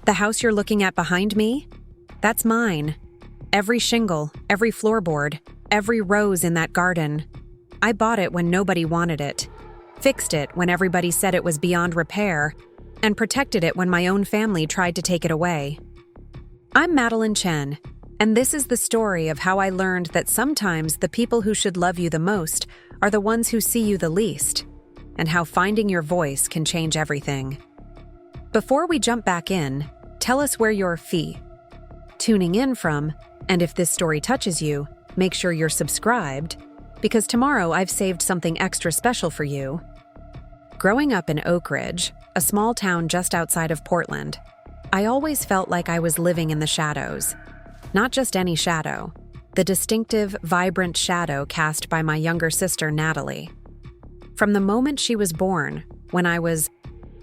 The house you're looking at behind me? That's mine. Every shingle, every floorboard, every rose in that garden. I bought it when nobody wanted it, fixed it when everybody said it was beyond repair, and protected it when my own family tried to take it away. I'm Madeline Chen, and this is the story of how I learned that sometimes the people who should love you the most are the ones who see you the least, and how finding your voice can change everything. Before we jump back in, tell us where you're tuning in from, and if this story touches you, make sure you're subscribed, because tomorrow I've saved something extra special for you. Growing up in Oakridge, a small town just outside of Portland, I always felt like I was living in the shadows. Not just any shadow, the distinctive, vibrant shadow cast by my younger sister, Natalie. From the moment she was born, when I was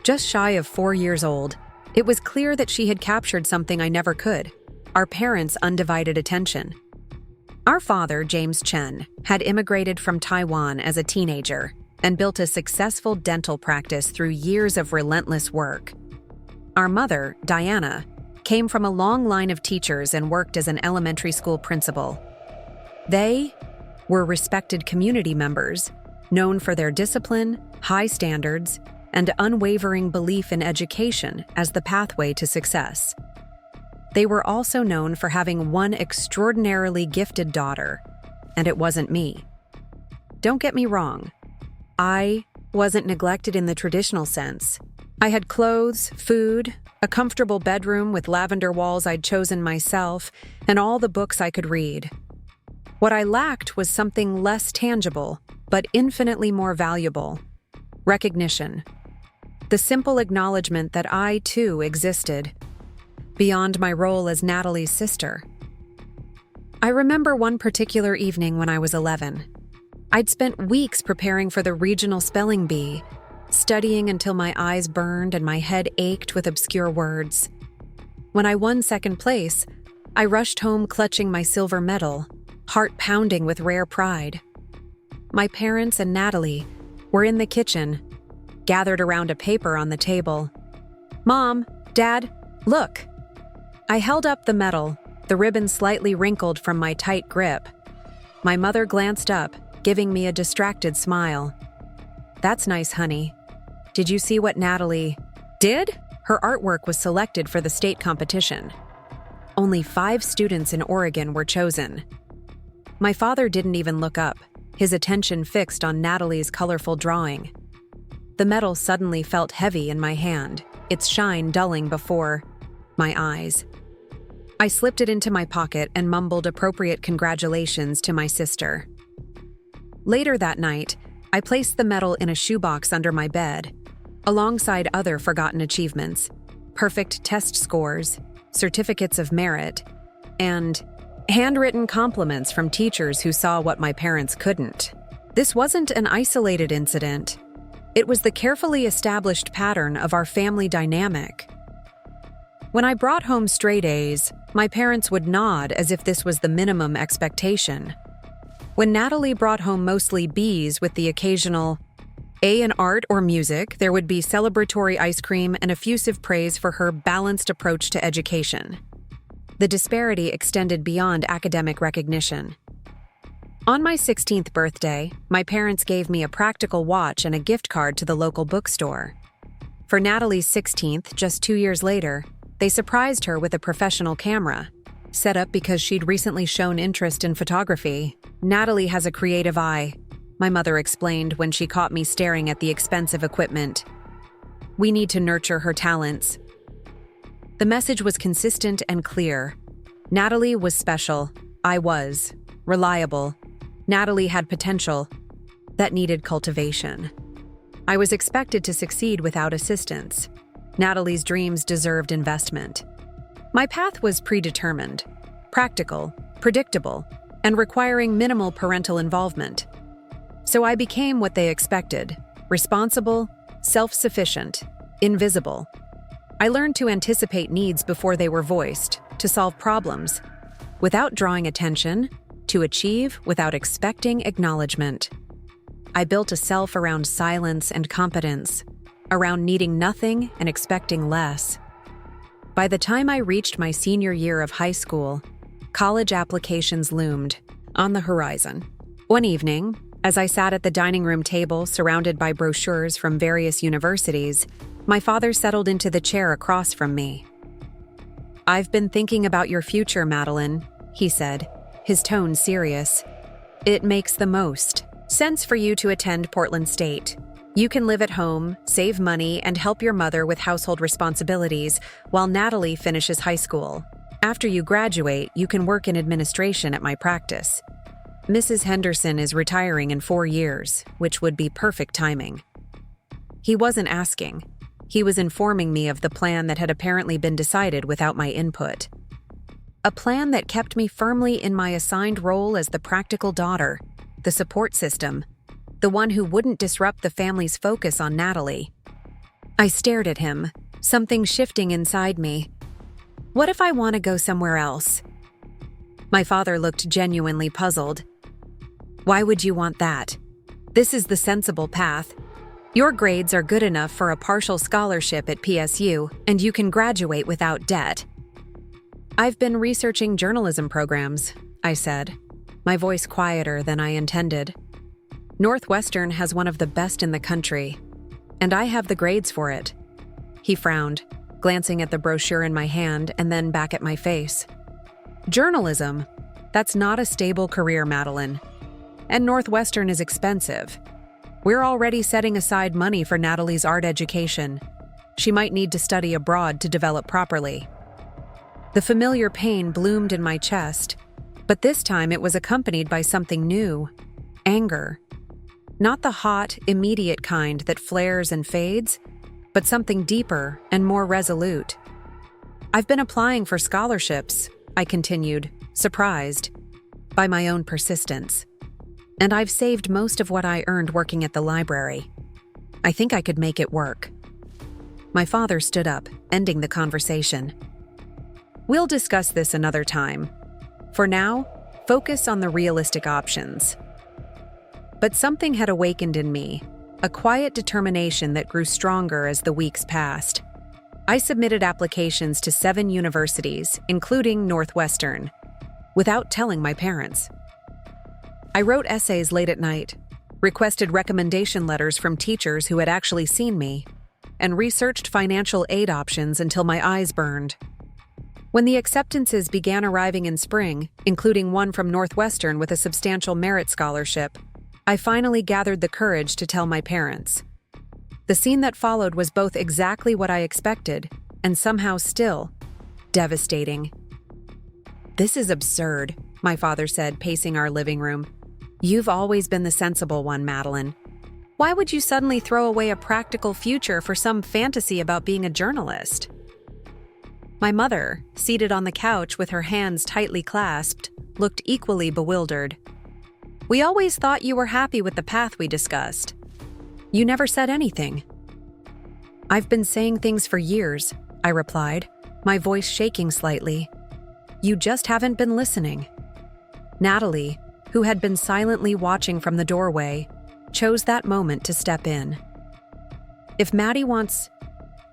just shy of 4 years old, it was clear that she had captured something I never could: our parents' undivided attention. Our father, James Chen, had immigrated from Taiwan as a teenager and built a successful dental practice through years of relentless work. Our mother, Diana, came from a long line of teachers and worked as an elementary school principal. They were respected community members, known for their discipline, high standards, and unwavering belief in education as the pathway to success. They were also known for having one extraordinarily gifted daughter, and it wasn't me. Don't get me wrong, I wasn't neglected in the traditional sense. I had clothes, food, a comfortable bedroom with lavender walls I'd chosen myself, and all the books I could read. What I lacked was something less tangible, but infinitely more valuable: recognition. The simple acknowledgement that I, too, existed, beyond my role as Natalie's sister. I remember one particular evening when I was 11. I'd spent weeks preparing for the regional spelling bee, studying until my eyes burned and my head ached with obscure words. When I won second place, I rushed home clutching my silver medal, heart pounding with rare pride. My parents and Natalie were in the kitchen, gathered around a paper on the table. "Mom, Dad, look." I held up the medal, the ribbon slightly wrinkled from my tight grip. My mother glanced up, giving me a distracted smile. "That's nice, honey. Did you see what Natalie did?" Her artwork was selected for the state competition. Only 5 students in Oregon were chosen. My father didn't even look up, his attention fixed on Natalie's colorful drawing. The medal suddenly felt heavy in my hand, its shine dulling before my eyes. I slipped it into my pocket and mumbled appropriate congratulations to my sister. Later that night, I placed the medal in a shoebox under my bed, alongside other forgotten achievements, perfect test scores, certificates of merit, and handwritten compliments from teachers who saw what my parents couldn't. This wasn't an isolated incident. It was the carefully established pattern of our family dynamic. When I brought home straight A's, my parents would nod as if this was the minimum expectation. When Natalie brought home mostly B's with the occasional A in art or music, there would be celebratory ice cream and effusive praise for her balanced approach to education. The disparity extended beyond academic recognition. On my 16th birthday, my parents gave me a practical watch and a gift card to the local bookstore. For Natalie's 16th, just 2 years later, they surprised her with a professional camera, set up because she'd recently shown interest in photography. "Natalie has a creative eye," my mother explained when she caught me staring at the expensive equipment. "We need to nurture her talents." The message was consistent and clear. Natalie was special. I was reliable. Natalie had potential that needed cultivation. I was expected to succeed without assistance. Natalie's dreams deserved investment. My path was predetermined, practical, predictable, and requiring minimal parental involvement. So I became what they expected: responsible, self-sufficient, invisible. I learned to anticipate needs before they were voiced, to solve problems without drawing attention, to achieve without expecting acknowledgement. I built a self around silence and competence, around needing nothing and expecting less. By the time I reached my senior year of high school, college applications loomed on the horizon. One evening, as I sat at the dining room table surrounded by brochures from various universities, my father settled into the chair across from me. "I've been thinking about your future, Madeline," he said, his tone serious. "It makes the most sense for you to attend Portland State. You can live at home, save money, and help your mother with household responsibilities while Natalie finishes high school. After you graduate, you can work in administration at my practice. Mrs. Henderson is retiring in 4 years, which would be perfect timing." He wasn't asking. He was informing me of the plan that had apparently been decided without my input. A plan that kept me firmly in my assigned role as the practical daughter, the support system, the one who wouldn't disrupt the family's focus on Natalie. I stared at him, something shifting inside me. What if I want to go somewhere else? My father looked genuinely puzzled. "Why would you want that? This is the sensible path. Your grades are good enough for a partial scholarship at PSU, and you can graduate without debt." "I've been researching journalism programs," I said, my voice quieter than I intended. "Northwestern has one of the best in the country, and I have the grades for it." He frowned, glancing at the brochure in my hand and then back at my face. "Journalism? That's not a stable career, Madeline. And Northwestern is expensive. We're already setting aside money for Natalie's art education. She might need to study abroad to develop properly." The familiar pain bloomed in my chest, but this time it was accompanied by something new: anger. Not the hot, immediate kind that flares and fades, but something deeper and more resolute. "I've been applying for scholarships," I continued, surprised by my own persistence. "And I've saved most of what I earned working at the library. I think I could make it work." My father stood up, ending the conversation. "We'll discuss this another time. For now, focus on the realistic options." But something had awakened in me, a quiet determination that grew stronger as the weeks passed. I submitted applications to 7 universities, including Northwestern, without telling my parents. I wrote essays late at night, requested recommendation letters from teachers who had actually seen me, and researched financial aid options until my eyes burned. When the acceptances began arriving in spring, including one from Northwestern with a substantial merit scholarship, I finally gathered the courage to tell my parents. The scene that followed was both exactly what I expected and somehow still devastating. "This is absurd," my father said, pacing our living room. "You've always been the sensible one, Madeline. Why would you suddenly throw away a practical future for some fantasy about being a journalist?" My mother, seated on the couch with her hands tightly clasped, looked equally bewildered. "We always thought you were happy with the path we discussed. You never said anything." "I've been saying things for years," I replied, my voice shaking slightly. "You just haven't been listening." Natalie, who had been silently watching from the doorway, chose that moment to step in. "If Maddie wants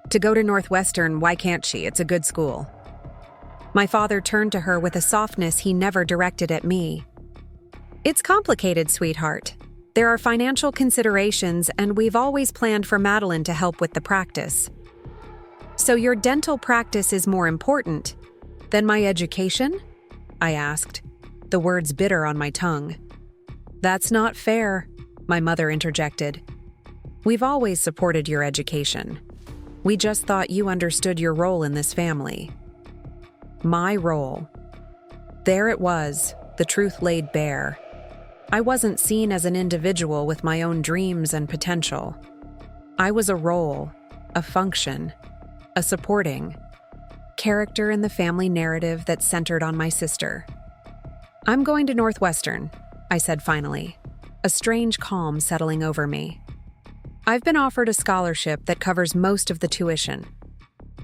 to go to Northwestern, why can't she? It's a good school." My father turned to her with a softness he never directed at me. "It's complicated, sweetheart. There are financial considerations, and we've always planned for Madeline to help with the practice. So your dental practice is more important than my education?" I asked, the words bitter on my tongue. "That's not fair," my mother interjected. "We've always supported your education. We just thought you understood your role in this family." My role. There it was, the truth laid bare. I wasn't seen as an individual with my own dreams and potential. I was a role, a function, a supporting character in the family narrative that centered on my sister. "I'm going to Northwestern," I said finally, a strange calm settling over me. "I've been offered a scholarship that covers most of the tuition.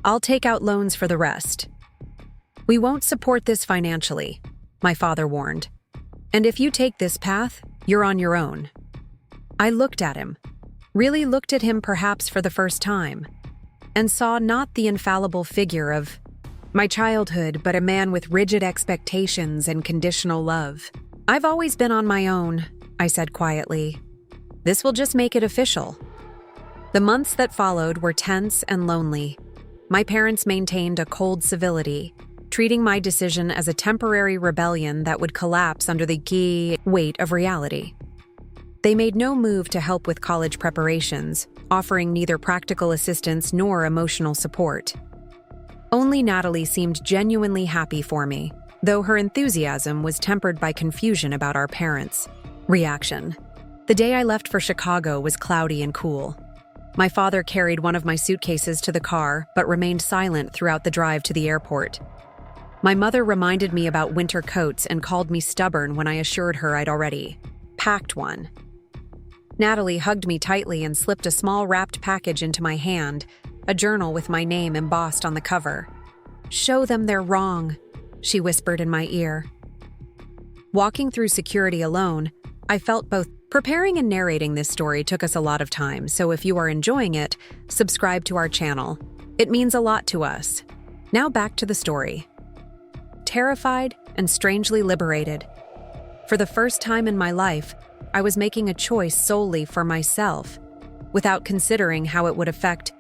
I'll take out loans for the rest." "We won't support this financially," my father warned. "And if you take this path, you're on your own." I looked at him, really looked at him perhaps for the first time, and saw not the infallible figure of My childhood, but a man with rigid expectations and conditional love. I've always been on my own, I said quietly. This will just make it official. The months that followed were tense and lonely. My parents maintained a cold civility, treating my decision as a temporary rebellion that would collapse under the weight of reality. They made no move to help with college preparations, offering neither practical assistance nor emotional support. Only Natalie seemed genuinely happy for me, though her enthusiasm was tempered by confusion about our parents' reaction. The day I left for Chicago was cloudy and cool. My father carried one of my suitcases to the car, but remained silent throughout the drive to the airport. My mother reminded me about winter coats and called me stubborn when I assured her I'd already packed one. Natalie hugged me tightly and slipped a small wrapped package into my hand, a journal with my name embossed on the cover. "Show them they're wrong," she whispered in my ear. Walking through security alone, I felt both. Preparing and narrating this story took us a lot of time, so if you are enjoying it, subscribe to our channel. It means a lot to us. Now back to the story. Terrified and strangely liberated. For the first time in my life, I was making a choice solely for myself, without considering how it would affect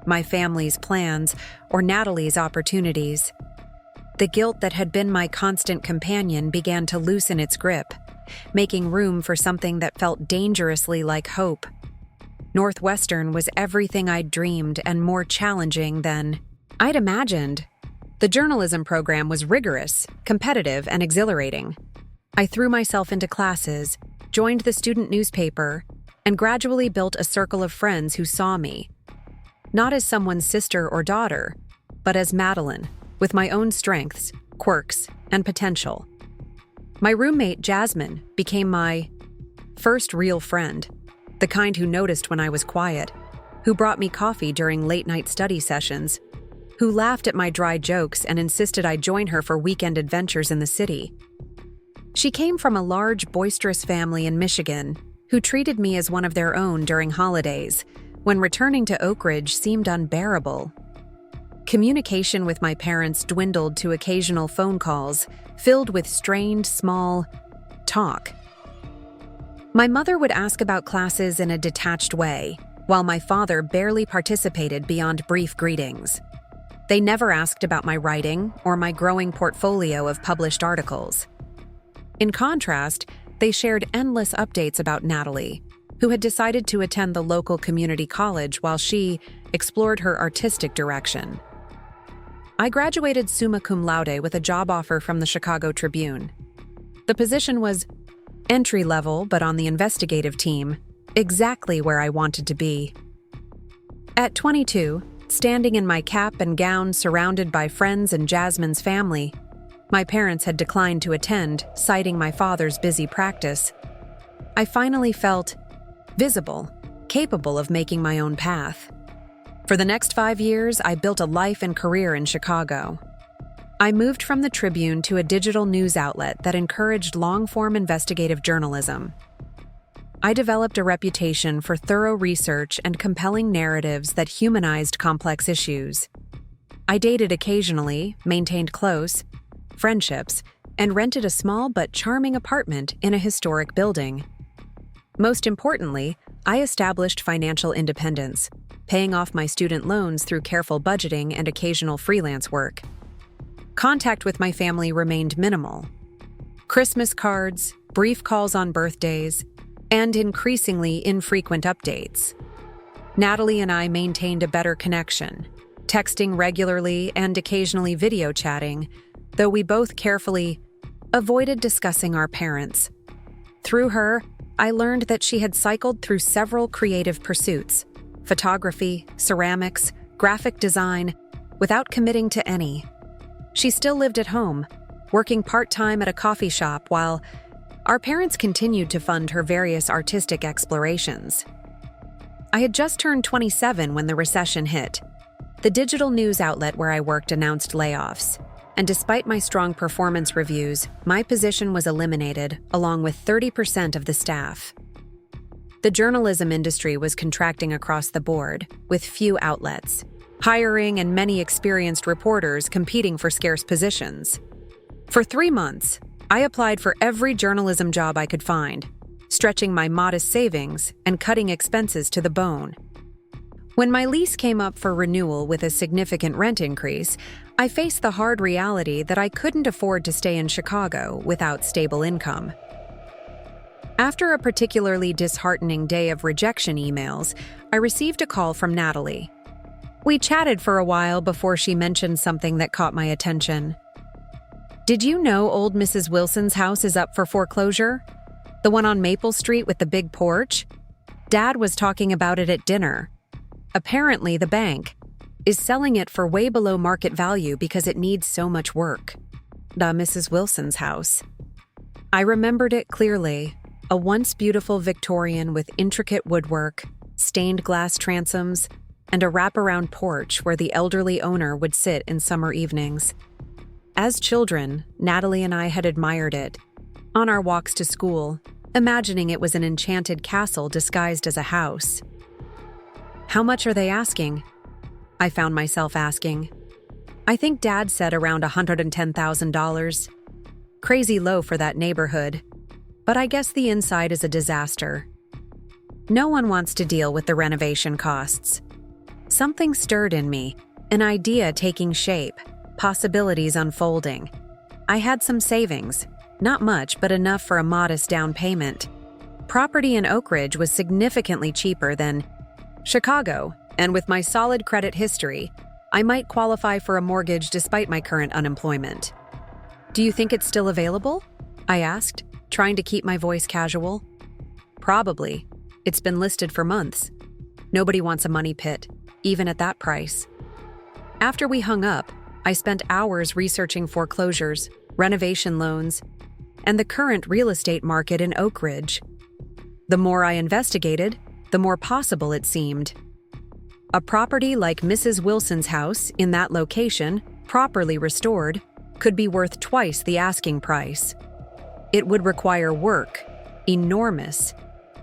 my family's plans or Natalie's opportunities. The guilt that had been my constant companion began to loosen its grip, making room for something that felt dangerously like hope. Northwestern was everything I'd dreamed and more challenging than I'd imagined. The journalism program was rigorous, competitive, and exhilarating. I threw myself into classes, joined the student newspaper, and gradually built a circle of friends who saw me, not as someone's sister or daughter, but as Madeline, with my own strengths, quirks, and potential. My roommate, Jasmine, became my first real friend, the kind who noticed when I was quiet, who brought me coffee during late-night study sessions, who laughed at my dry jokes and insisted I join her for weekend adventures in the city. She came from a large, boisterous family in Michigan who treated me as one of their own during holidays, when returning to Oakridge seemed unbearable. Communication with my parents dwindled to occasional phone calls, filled with strained, small talk. My mother would ask about classes in a detached way, while my father barely participated beyond brief greetings. They never asked about my writing or my growing portfolio of published articles. In contrast, they shared endless updates about Natalie, who had decided to attend the local community college while she explored her artistic direction. I graduated summa cum laude with a job offer from the Chicago Tribune. The position was entry-level, but on the investigative team, exactly where I wanted to be. At 22, standing in my cap and gown surrounded by friends and Jasmine's family, my parents had declined to attend, citing my father's busy practice. I finally felt visible, capable of making my own path. For the next 5 years, I built a life and career in Chicago. I moved from the Tribune to a digital news outlet that encouraged long-form investigative journalism. I developed a reputation for thorough research and compelling narratives that humanized complex issues. I dated occasionally, maintained close friendships, and rented a small but charming apartment in a historic building. Most importantly, I established financial independence, paying off my student loans through careful budgeting and occasional freelance work. Contact with my family remained minimal. Christmas cards, brief calls on birthdays, and increasingly infrequent updates. Natalie and I maintained a better connection, texting regularly and occasionally video chatting, though we both carefully avoided discussing our parents. Through her, I learned that she had cycled through several creative pursuits: photography, ceramics, graphic design, without committing to any. She still lived at home, working part-time at a coffee shop while our parents continued to fund her various artistic explorations. I had just turned 27 when the recession hit. The digital news outlet where I worked announced layoffs, and despite my strong performance reviews, my position was eliminated, along with 30% of the staff. The journalism industry was contracting across the board, with few outlets. hiring and many experienced reporters competing for scarce positions. For 3 months, I applied for every journalism job I could find, stretching my modest savings and cutting expenses to the bone. When my lease came up for renewal with a significant rent increase, I faced the hard reality that I couldn't afford to stay in Chicago without stable income. After a particularly disheartening day of rejection emails, I received a call from Natalie. We chatted for a while before she mentioned something that caught my attention. "Did you know old Mrs. Wilson's house is up for foreclosure? The one on Maple Street with the big porch? Dad was talking about it at dinner. Apparently, the bank is selling it for way below market value because it needs so much work." The Mrs. Wilson's house. I remembered it clearly, a once beautiful Victorian with intricate woodwork, stained glass transoms, and a wraparound porch where the elderly owner would sit in summer evenings. As children, Natalie and I had admired it, on our walks to school, imagining it was an enchanted castle disguised as a house. "How much are they asking?" I found myself asking. I think Dad said around $110,000. Crazy low for that neighborhood, but I guess the inside is a disaster. No one wants to deal with the renovation costs. Something stirred in me, an idea taking shape, possibilities unfolding. I had some savings, not much but enough for a modest down payment. Property in Oakridge was significantly cheaper than Chicago, and with my solid credit history, I might qualify for a mortgage despite my current unemployment. "Do you think it's still available?" I asked, trying to keep my voice casual. "Probably. It's been listed for months. Nobody wants a money pit, even at that price." After we hung up, I spent hours researching foreclosures, renovation loans, and the current real estate market in Oakridge. The more I investigated, the more possible it seemed. A property like Mrs. Wilson's house in that location, properly restored, could be worth twice the asking price. It would require work, enormous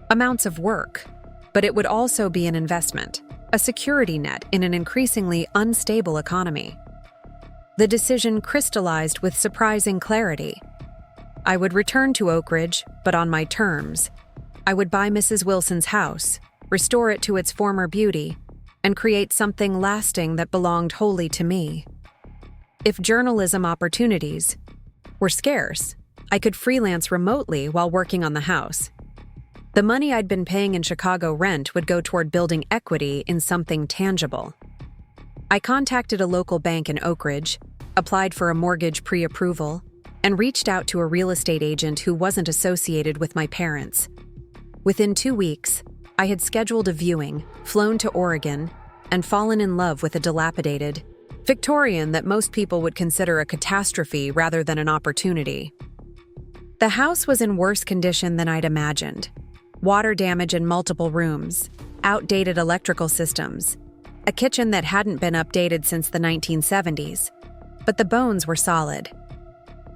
amounts of work, but it would also be an investment, a security net in an increasingly unstable economy. The decision crystallized with surprising clarity. I would return to Oakridge, but on my terms. I would buy Mrs. Wilson's house, restore it to its former beauty, and create something lasting that belonged wholly to me. If journalism opportunities were scarce, I could freelance remotely while working on the house. The money I'd been paying in Chicago rent would go toward building equity in something tangible. I contacted a local bank in Oakridge, applied for a mortgage pre-approval, and reached out to a real estate agent who wasn't associated with my parents. Within 2 weeks, I had scheduled a viewing, flown to Oregon, and fallen in love with a dilapidated Victorian that most people would consider a catastrophe rather than an opportunity. The house was in worse condition than I'd imagined. Water damage in multiple rooms, outdated electrical systems, a kitchen that hadn't been updated since the 1970s, but the bones were solid.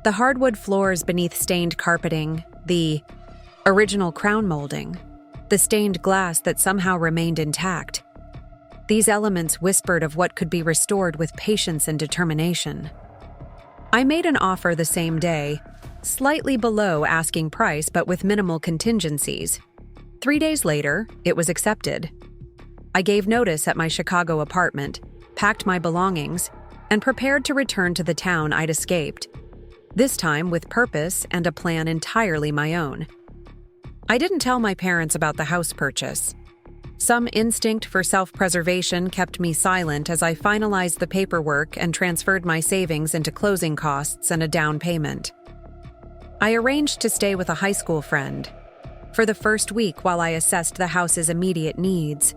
The hardwood floors beneath stained carpeting, the original crown molding, the stained glass that somehow remained intact. These elements whispered of what could be restored with patience and determination. I made an offer the same day, slightly below asking price but with minimal contingencies. 3 days later, it was accepted. I gave notice at my Chicago apartment, packed my belongings, and prepared to return to the town I'd escaped, this time with purpose and a plan entirely my own. I didn't tell my parents about the house purchase. Some instinct for self-preservation kept me silent as I finalized the paperwork and transferred my savings into closing costs and a down payment. I arranged to stay with a high school friend for the first week while I assessed the house's immediate needs.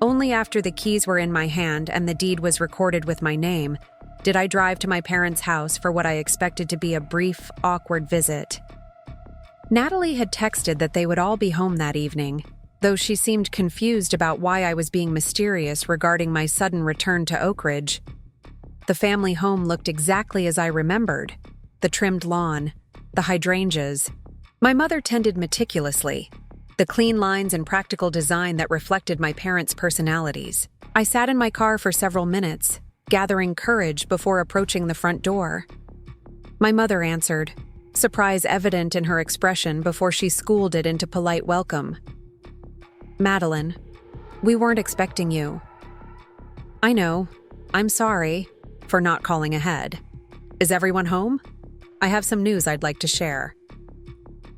Only after the keys were in my hand and the deed was recorded with my name did I drive to my parents' house for what I expected to be a brief, awkward visit. Natalie had texted that they would all be home that evening, though she seemed confused about why I was being mysterious regarding my sudden return to Oakridge. The family home looked exactly as I remembered: the trimmed lawn, the hydrangeas. My mother tended meticulously, the clean lines and practical design that reflected my parents' personalities. I sat in my car for several minutes, gathering courage before approaching the front door. My mother answered, surprise evident in her expression before she schooled it into polite welcome. "Madeline, we weren't expecting you." "I know. I'm sorry for not calling ahead. Is everyone home? I have some news I'd like to share."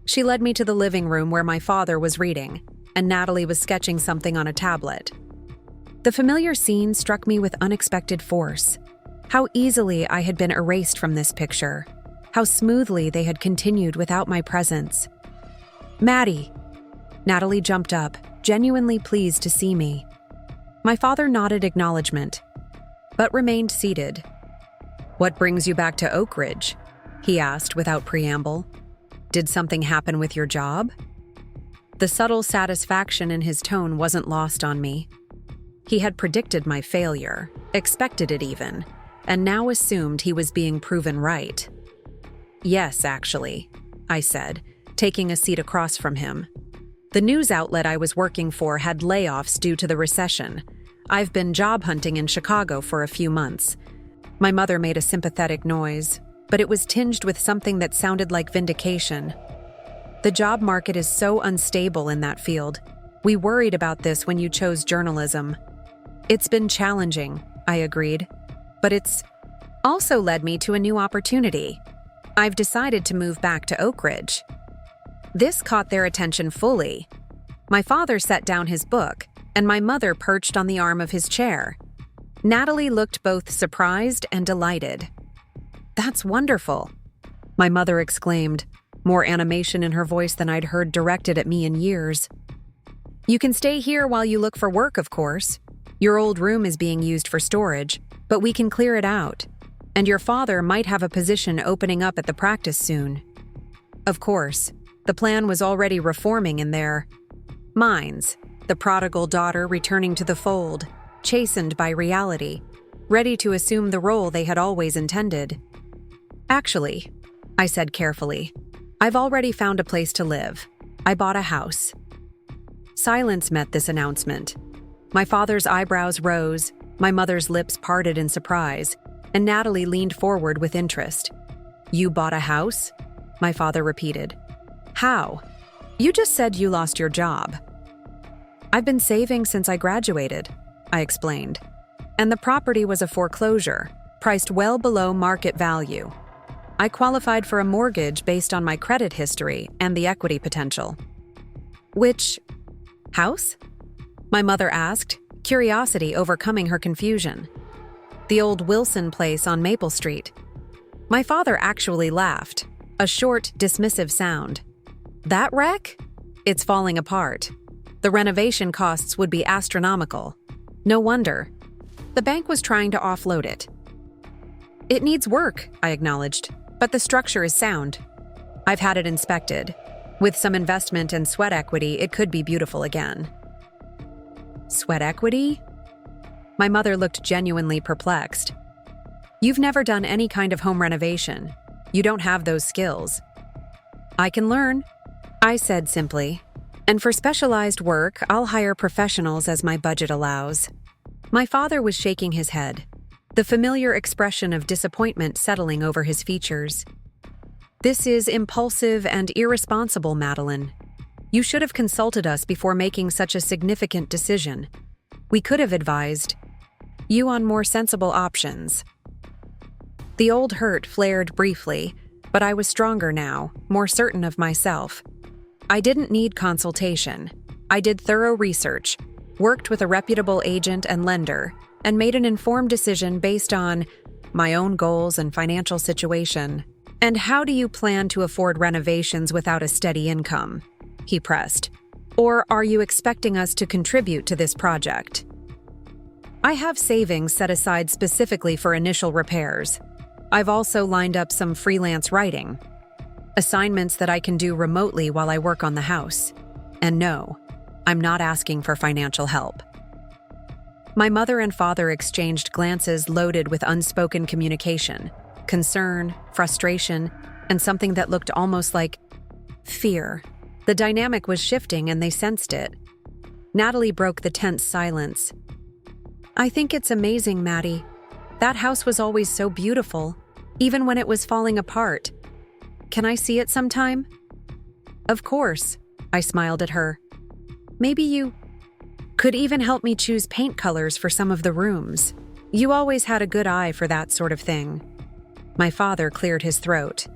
She led me to the living room where my father was reading, and Natalie was sketching something on a tablet. The familiar scene struck me with unexpected force. How easily I had been erased from this picture. How smoothly they had continued without my presence. "Maddie!" Natalie jumped up, genuinely pleased to see me. My father nodded acknowledgement, but remained seated. "What brings you back to Oakridge?" he asked without preamble. "Did something happen with your job?" The subtle satisfaction in his tone wasn't lost on me. He had predicted my failure, expected it even, and now assumed he was being proven right. "Yes, actually," I said, taking a seat across from him. "The news outlet I was working for had layoffs due to the recession. I've been job hunting in Chicago for a few months." My mother made a sympathetic noise, but it was tinged with something that sounded like vindication. "The job market is so unstable in that field. We worried about this when you chose journalism." "It's been challenging," I agreed, "but it's also led me to a new opportunity. I've decided to move back to Oakridge." This caught their attention fully. My father set down his book, and my mother perched on the arm of his chair. Natalie looked both surprised and delighted. "That's wonderful," my mother exclaimed, more animation in her voice than I'd heard directed at me in years. "You can stay here while you look for work, of course. Your old room is being used for storage, but we can clear it out. And your father might have a position opening up at the practice soon." Of course, the plan was already reforming in their minds, the prodigal daughter returning to the fold, chastened by reality, ready to assume the role they had always intended. "Actually," I said carefully, "I've already found a place to live. I bought a house." Silence met this announcement. My father's eyebrows rose, my mother's lips parted in surprise, and Natalie leaned forward with interest. "You bought a house?" my father repeated. "How? You just said you lost your job." "I've been saving since I graduated," I explained. "And the property was a foreclosure, priced well below market value. I qualified for a mortgage based on my credit history and the equity potential." "Which house?" my mother asked, curiosity overcoming her confusion. "The old Wilson place on Maple Street." My father actually laughed, a short, dismissive sound. "That wreck? It's falling apart. The renovation costs would be astronomical. No wonder. The bank was trying to offload it." "It needs work," I acknowledged, "but the structure is sound. I've had it inspected. With some investment and sweat equity, it could be beautiful again." "Sweat equity?" My mother looked genuinely perplexed. "You've never done any kind of home renovation. You don't have those skills." "I can learn," I said simply. "And for specialized work, I'll hire professionals as my budget allows." My father was shaking his head, the familiar expression of disappointment settling over his features. "This is impulsive and irresponsible, Madeline. You should have consulted us before making such a significant decision. We could have advised you on more sensible options." The old hurt flared briefly, but I was stronger now, more certain of myself. I didn't need consultation. I did thorough research, worked with a reputable agent and lender, and made an informed decision based on my own goals and financial situation. "And how do you plan to afford renovations without a steady income?" he pressed. "Or are you expecting us to contribute to this project?" "I have savings set aside specifically for initial repairs. I've also lined up some freelance writing, assignments that I can do remotely while I work on the house. And no, I'm not asking for financial help." My mother and father exchanged glances loaded with unspoken communication, concern, frustration, and something that looked almost like fear. The dynamic was shifting and they sensed it. Natalie broke the tense silence. I think it's amazing, Maddie. That house was always so beautiful, even when it was falling apart. Can I see it sometime? Of course, I smiled at her. Maybe you could even help me choose paint colors for some of the rooms. You always had a good eye for that sort of thing. My father cleared his throat.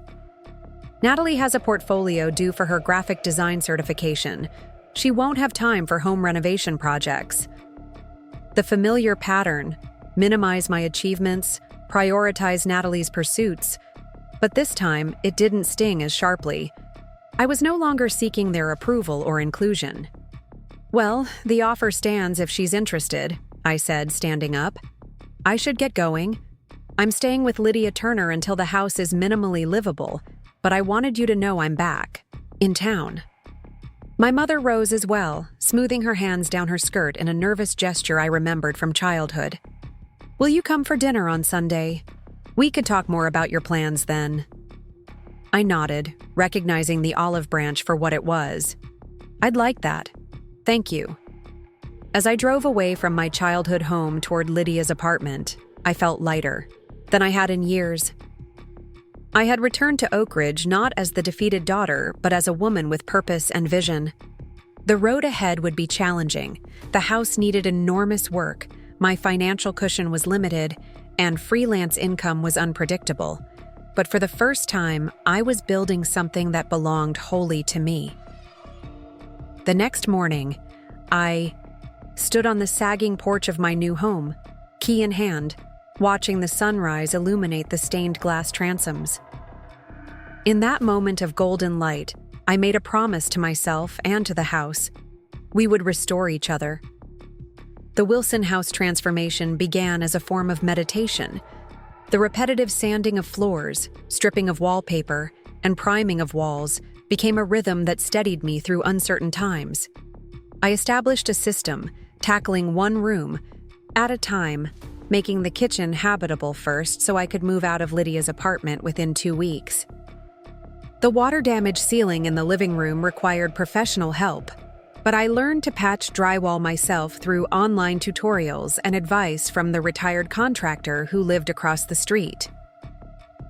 Natalie has a portfolio due for her graphic design certification. She won't have time for home renovation projects. The familiar pattern: minimize my achievements, prioritize Natalie's pursuits. But this time, it didn't sting as sharply. I was no longer seeking their approval or inclusion. Well, the offer stands if she's interested, I said, standing up. I should get going. I'm staying with Lydia Turner until the house is minimally livable, but I wanted you to know I'm back, in town. My mother rose as well, smoothing her hands down her skirt in a nervous gesture I remembered from childhood. Will you come for dinner on Sunday? We could talk more about your plans then. I nodded, recognizing the olive branch for what it was. I'd like that. Thank you. As I drove away from my childhood home toward Lydia's apartment, I felt lighter than I had in years. I had returned to Oakridge not as the defeated daughter, but as a woman with purpose and vision. The road ahead would be challenging. The house needed enormous work, my financial cushion was limited, and freelance income was unpredictable. But for the first time, I was building something that belonged wholly to me. The next morning, I stood on the sagging porch of my new home, key in hand, watching the sunrise illuminate the stained glass transoms. In that moment of golden light, I made a promise to myself and to the house. We would restore each other. The Wilson House transformation began as a form of meditation. The repetitive sanding of floors, stripping of wallpaper, and priming of walls became a rhythm that steadied me through uncertain times. I established a system, tackling one room at a time, making the kitchen habitable first so I could move out of Lydia's apartment within 2 weeks. The water-damaged ceiling in the living room required professional help, but I learned to patch drywall myself through online tutorials and advice from the retired contractor who lived across the street.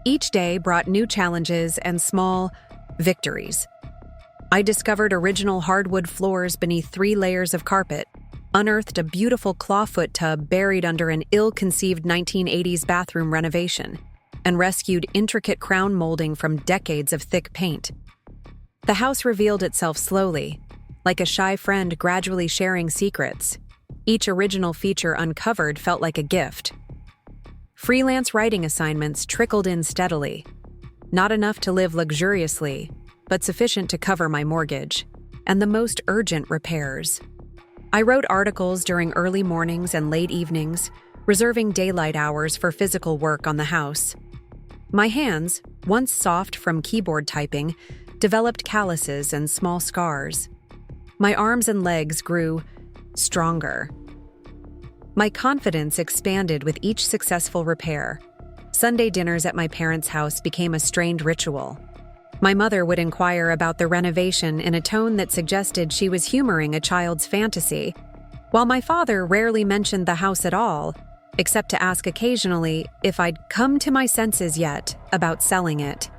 Each day brought new challenges and small victories. I discovered original hardwood floors beneath 3 layers of carpet, unearthed a beautiful clawfoot tub buried under an ill-conceived 1980s bathroom renovation, and rescued intricate crown molding from decades of thick paint. The house revealed itself slowly, like a shy friend gradually sharing secrets. Each original feature uncovered felt like a gift. Freelance writing assignments trickled in steadily, not enough to live luxuriously, but sufficient to cover my mortgage, and the most urgent repairs. I wrote articles during early mornings and late evenings, reserving daylight hours for physical work on the house. My hands, once soft from keyboard typing, developed calluses and small scars. My arms and legs grew stronger. My confidence expanded with each successful repair. Sunday dinners at my parents' house became a strained ritual. My mother would inquire about the renovation in a tone that suggested she was humoring a child's fantasy, while my father rarely mentioned the house at all, except to ask occasionally if I'd come to my senses yet about selling it.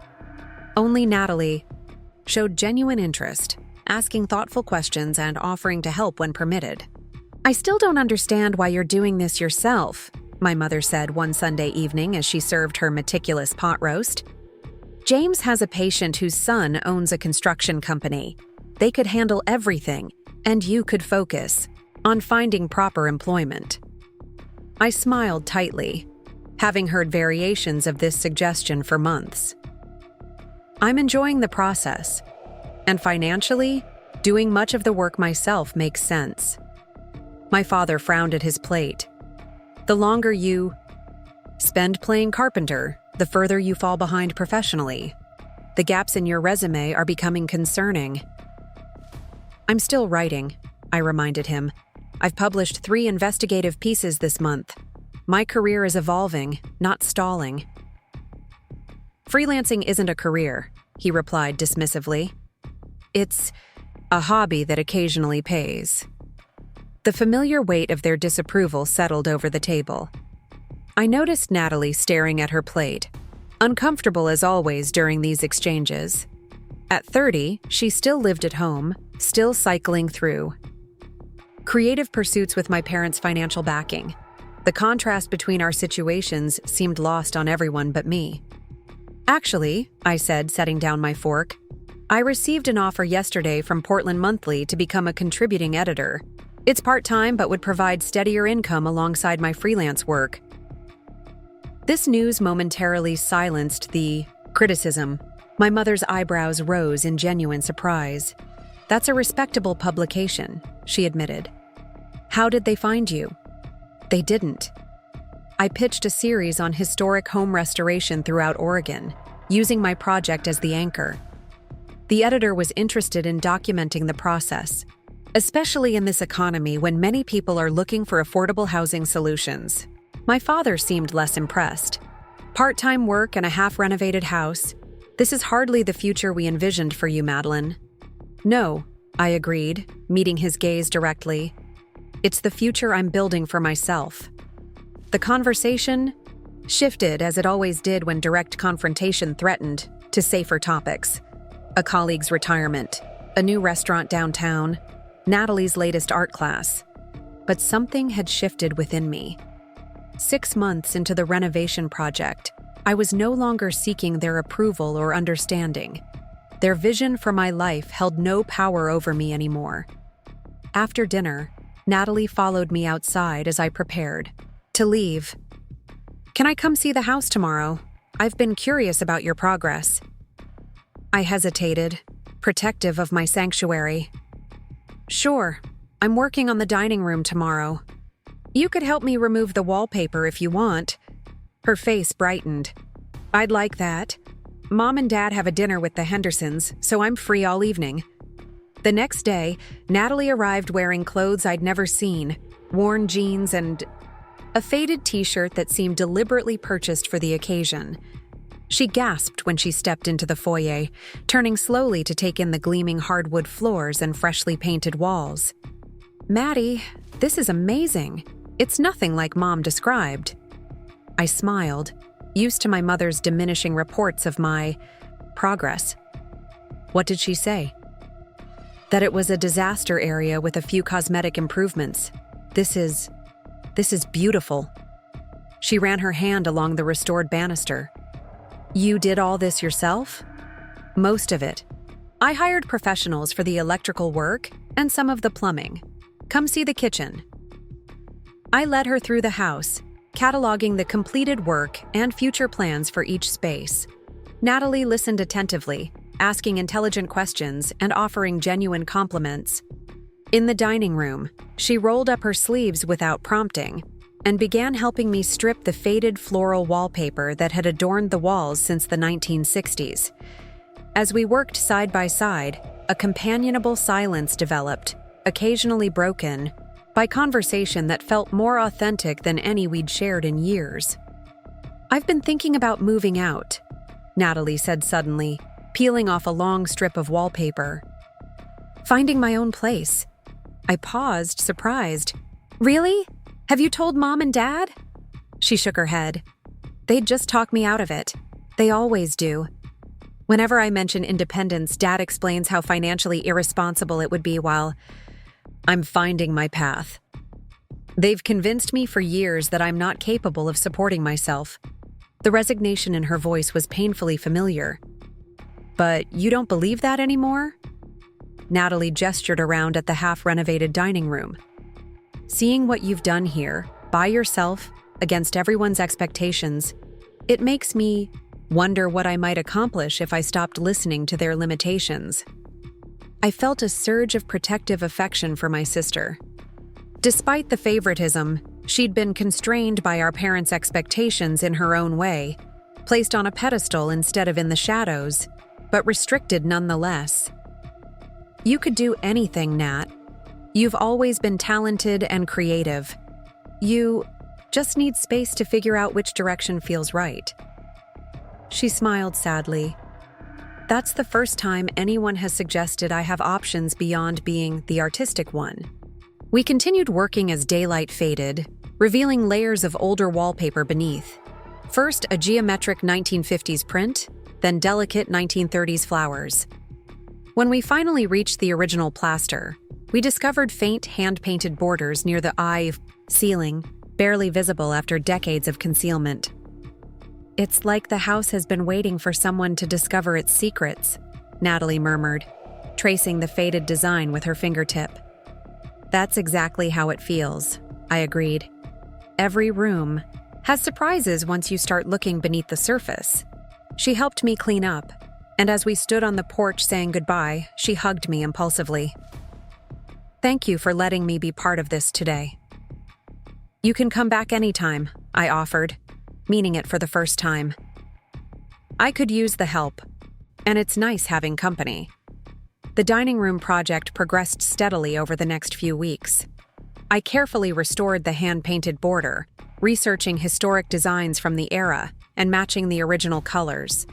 Only Natalie showed genuine interest, asking thoughtful questions and offering to help when permitted. I still don't understand why you're doing this yourself, my mother said one Sunday evening as she served her meticulous pot roast. James has a patient whose son owns a construction company. They could handle everything, and you could focus on finding proper employment. I smiled tightly, having heard variations of this suggestion for months. I'm enjoying the process, and financially, doing much of the work myself makes sense. My father frowned at his plate. The longer you spend playing carpenter, the further you fall behind professionally. The gaps in your resume are becoming concerning. I'm still writing, I reminded him. I've published 3 investigative pieces this month. My career is evolving, not stalling. Freelancing isn't a career, he replied dismissively. It's a hobby that occasionally pays. The familiar weight of their disapproval settled over the table. I noticed Natalie staring at her plate, uncomfortable as always during these exchanges. At 30, she still lived at home, still cycling through creative pursuits with my parents' financial backing. The contrast between our situations seemed lost on everyone but me. Actually, I said, setting down my fork, I received an offer yesterday from Portland Monthly to become a contributing editor. It's part-time but would provide steadier income alongside my freelance work. This news momentarily silenced the criticism. My mother's eyebrows rose in genuine surprise. That's a respectable publication, she admitted. How did they find you? They didn't. I pitched a series on historic home restoration throughout Oregon, using my project as the anchor. The editor was interested in documenting the process, especially in this economy when many people are looking for affordable housing solutions. My father seemed less impressed. Part-time work and a half-renovated house. This is hardly the future we envisioned for you, Madeline. No, I agreed, meeting his gaze directly. It's the future I'm building for myself. The conversation shifted, as it always did when direct confrontation threatened, to safer topics. A colleague's retirement, a new restaurant downtown, Natalie's latest art class. But something had shifted within me. 6 months into the renovation project, I was no longer seeking their approval or understanding. Their vision for my life held no power over me anymore. After dinner, Natalie followed me outside as I prepared to leave. Can I come see the house tomorrow? I've been curious about your progress. I hesitated, protective of my sanctuary. Sure, I'm working on the dining room tomorrow. You could help me remove the wallpaper if you want. Her face brightened. I'd like that. Mom and Dad have a dinner with the Hendersons, so I'm free all evening. The next day, Natalie arrived wearing clothes I'd never seen, worn jeans and a faded t-shirt that seemed deliberately purchased for the occasion. She gasped when she stepped into the foyer, turning slowly to take in the gleaming hardwood floors and freshly painted walls. Maddie, this is amazing. It's nothing like Mom described. I smiled, used to my mother's diminishing reports of my progress. What did she say? That it was a disaster area with a few cosmetic improvements. This is beautiful. She ran her hand along the restored banister. You did all this yourself? Most of it. I hired professionals for the electrical work and some of the plumbing. Come see the kitchen. I led her through the house, cataloging the completed work and future plans for each space. Natalie listened attentively, asking intelligent questions and offering genuine compliments. In the dining room, she rolled up her sleeves without prompting and began helping me strip the faded floral wallpaper that had adorned the walls since the 1960s. As we worked side by side, a companionable silence developed, occasionally broken by conversation that felt more authentic than any we'd shared in years. I've been thinking about moving out, Natalie said suddenly, peeling off a long strip of wallpaper. Finding my own place. I paused, surprised. Really? Have you told Mom and Dad? She shook her head. They'd just talk me out of it. They always do. Whenever I mention independence, Dad explains how financially irresponsible it would be while I'm finding my path. They've convinced me for years that I'm not capable of supporting myself. The resignation in her voice was painfully familiar. But you don't believe that anymore? Natalie gestured around at the half-renovated dining room. Seeing what you've done here, by yourself, against everyone's expectations, it makes me wonder what I might accomplish if I stopped listening to their limitations. I felt a surge of protective affection for my sister. Despite the favoritism, she'd been constrained by our parents' expectations in her own way, placed on a pedestal instead of in the shadows, but restricted nonetheless. You could do anything, Nat. You've always been talented and creative. You just need space to figure out which direction feels right. She smiled sadly. That's the first time anyone has suggested I have options beyond being the artistic one. We continued working as daylight faded, revealing layers of older wallpaper beneath. First, a geometric 1950s print, then delicate 1930s flowers. When we finally reached the original plaster, we discovered faint hand-painted borders near the ceiling, barely visible after decades of concealment. "It's like the house has been waiting for someone to discover its secrets," Natalie murmured, tracing the faded design with her fingertip. "That's exactly how it feels," I agreed. "Every room has surprises once you start looking beneath the surface." She helped me clean up, and as we stood on the porch saying goodbye, she hugged me impulsively. "Thank you for letting me be part of this today." "You can come back anytime," I offered, meaning it for the first time. I could use the help, and it's nice having company. The dining room project progressed steadily over the next few weeks. I carefully restored the hand-painted border, researching historic designs from the era and matching the original colors.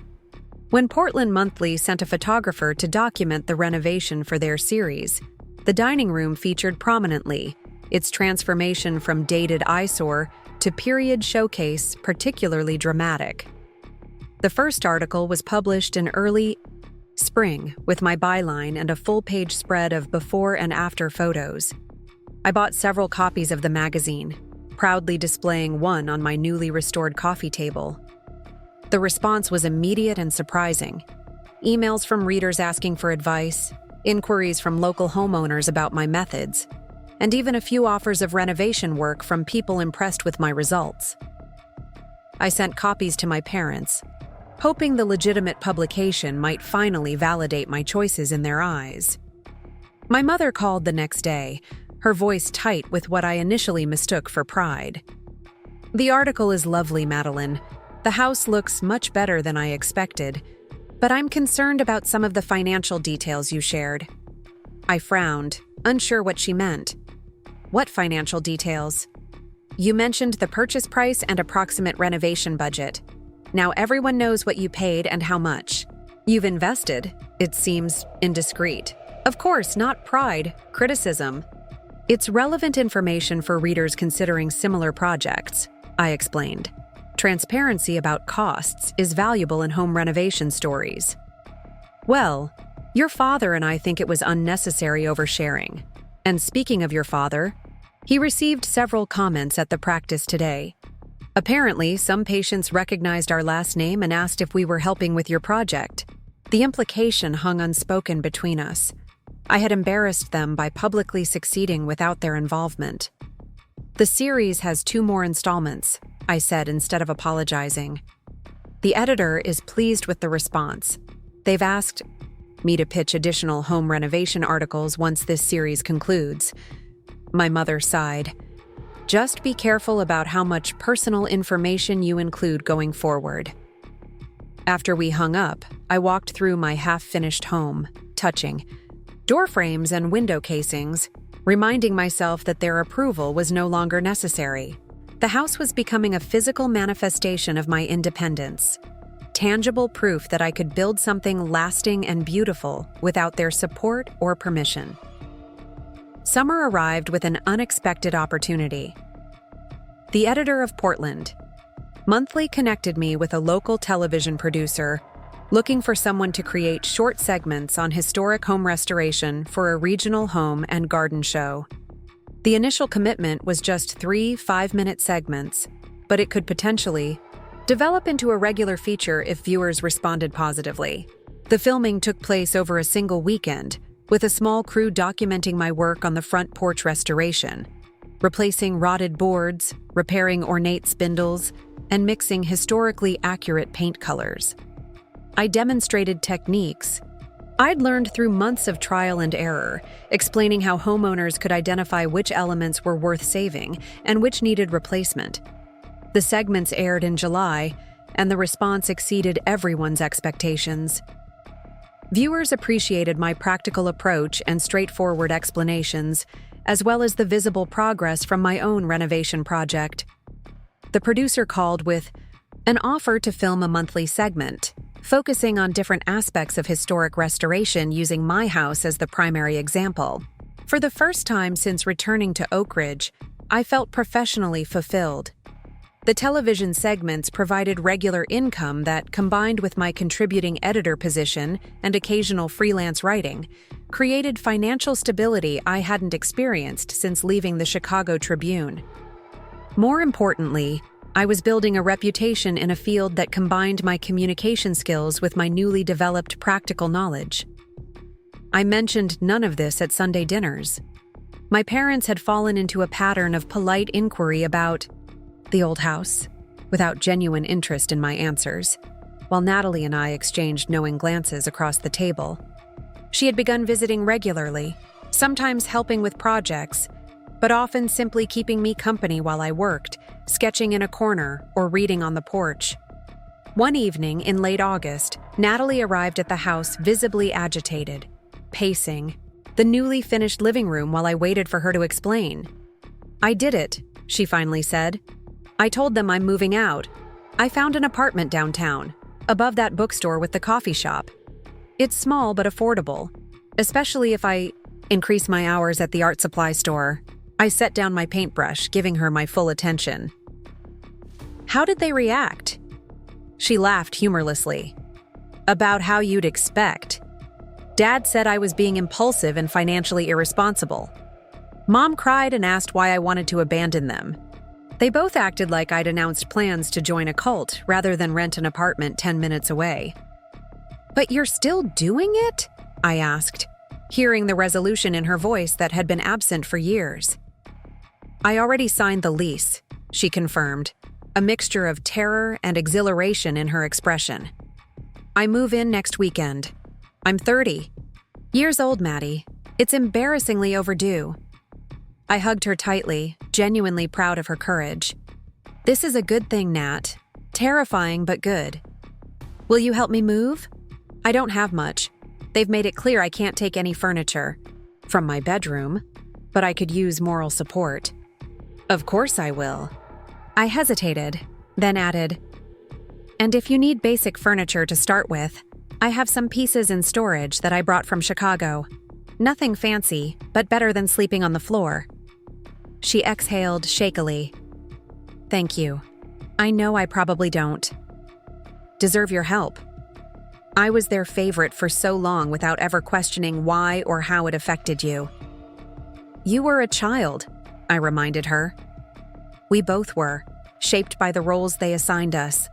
When Portland Monthly sent a photographer to document the renovation for their series, the dining room featured prominently, its transformation from dated eyesore to period showcase particularly dramatic. The first article was published in early spring with my byline and a full-page spread of before and after photos. I bought several copies of the magazine, proudly displaying one on my newly restored coffee table. The response was immediate and surprising. Emails from readers asking for advice, inquiries from local homeowners about my methods, and even a few offers of renovation work from people impressed with my results. I sent copies to my parents, hoping the legitimate publication might finally validate my choices in their eyes. My mother called the next day, her voice tight with what I initially mistook for pride. "The article is lovely, Madeline. The house looks much better than I expected, but I'm concerned about some of the financial details you shared." I frowned, unsure what she meant. "What financial details?" "You mentioned the purchase price and approximate renovation budget. Now everyone knows what you paid and how much. You've invested. It seems indiscreet." "Of course, not pride, criticism. It's relevant information for readers considering similar projects," I explained. "Transparency about costs is valuable in home renovation stories." "Well, your father and I think it was unnecessary oversharing. And speaking of your father, he received several comments at the practice today. Apparently, some patients recognized our last name and asked if we were helping with your project. The implication hung unspoken between us. I had embarrassed them by publicly succeeding without their involvement. "The series has 2 more installments," I said instead of apologizing. "The editor is pleased with the response. They've asked me to pitch additional home renovation articles once this series concludes." My mother sighed. "Just be careful about how much personal information you include going forward." After we hung up, I walked through my half-finished home, touching door frames and window casings, reminding myself that their approval was no longer necessary. The house was becoming a physical manifestation of my independence, tangible proof that I could build something lasting and beautiful without their support or permission. Summer arrived with an unexpected opportunity. The editor of Portland Monthly connected me with a local television producer looking for someone to create short segments on historic home restoration for a regional home and garden show. The initial commitment was just 3 5-minute segments, but it could potentially develop into a regular feature if viewers responded positively. The filming took place over a single weekend, with a small crew documenting my work on the front porch restoration, replacing rotted boards, repairing ornate spindles, and mixing historically accurate paint colors. I demonstrated techniques I'd learned through months of trial and error, explaining how homeowners could identify which elements were worth saving and which needed replacement. The segments aired in July, and the response exceeded everyone's expectations. Viewers appreciated my practical approach and straightforward explanations, as well as the visible progress from my own renovation project. The producer called with an offer to film a monthly segment, focusing on different aspects of historic restoration using my house as the primary example. For the first time since returning to Oakridge, I felt professionally fulfilled. The television segments provided regular income that, combined with my contributing editor position and occasional freelance writing, created financial stability I hadn't experienced since leaving the Chicago Tribune. More importantly, I was building a reputation in a field that combined my communication skills with my newly developed practical knowledge. I mentioned none of this at Sunday dinners. My parents had fallen into a pattern of polite inquiry about the old house, without genuine interest in my answers, while Natalie and I exchanged knowing glances across the table. She had begun visiting regularly, sometimes helping with projects, but often simply keeping me company while I worked, sketching in a corner or reading on the porch. One evening in late August, Natalie arrived at the house visibly agitated, pacing the newly finished living room while I waited for her to explain. "I did it," she finally said. "I told them I'm moving out. I found an apartment downtown, above that bookstore with the coffee shop. It's small but affordable, especially if I increase my hours at the art supply store." I set down my paintbrush, giving her my full attention. "How did they react?" She laughed humorlessly. "About how you'd expect. Dad said I was being impulsive and financially irresponsible. Mom cried and asked why I wanted to abandon them. They both acted like I'd announced plans to join a cult rather than rent an apartment 10 minutes away." "But you're still doing it?" I asked, hearing the resolution in her voice that had been absent for years. "I already signed the lease," she confirmed, a mixture of terror and exhilaration in her expression. "I move in next weekend. I'm 30. Years old, Maddie. It's embarrassingly overdue." I hugged her tightly, genuinely proud of her courage. "This is a good thing, Nat. Terrifying, but good. Will you help me move? I don't have much. They've made it clear I can't take any furniture from my bedroom, but I could use moral support." "Of course I will." I hesitated, then added, "And if you need basic furniture to start with, I have some pieces in storage that I brought from Chicago. Nothing fancy, but better than sleeping on the floor." She exhaled shakily. "Thank you. I know I probably don't deserve your help. I was their favorite for so long without ever questioning why or how it affected you." "You were a child," I reminded her. "We both were, shaped by the roles they assigned us.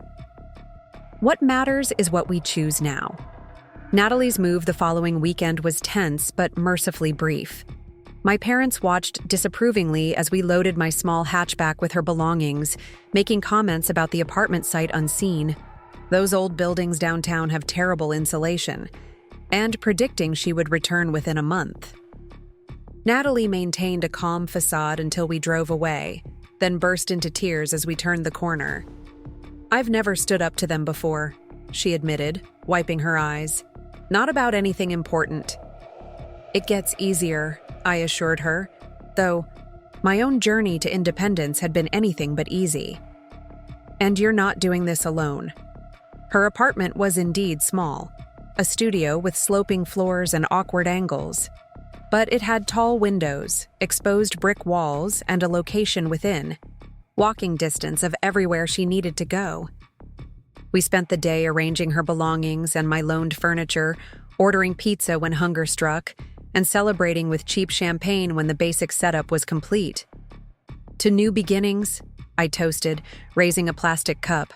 What matters is what we choose now." Natalie's move the following weekend was tense but mercifully brief. My parents watched disapprovingly as we loaded my small hatchback with her belongings, making comments about the apartment site unseen. Those old buildings downtown have terrible insulation, and predicting she would return within a month. Natalie maintained a calm facade until we drove away, then burst into tears as we turned the corner. "I've never stood up to them before," she admitted, wiping her eyes. "Not about anything important." "It gets easier," I assured her, though my own journey to independence had been anything but easy. "And you're not doing this alone." Her apartment was indeed small, a studio with sloping floors and awkward angles. But it had tall windows, exposed brick walls, and a location within, walking distance of everywhere she needed to go. We spent the day arranging her belongings and my loaned furniture, ordering pizza when hunger struck, and celebrating with cheap champagne when the basic setup was complete. "To new beginnings," I toasted, raising a plastic cup.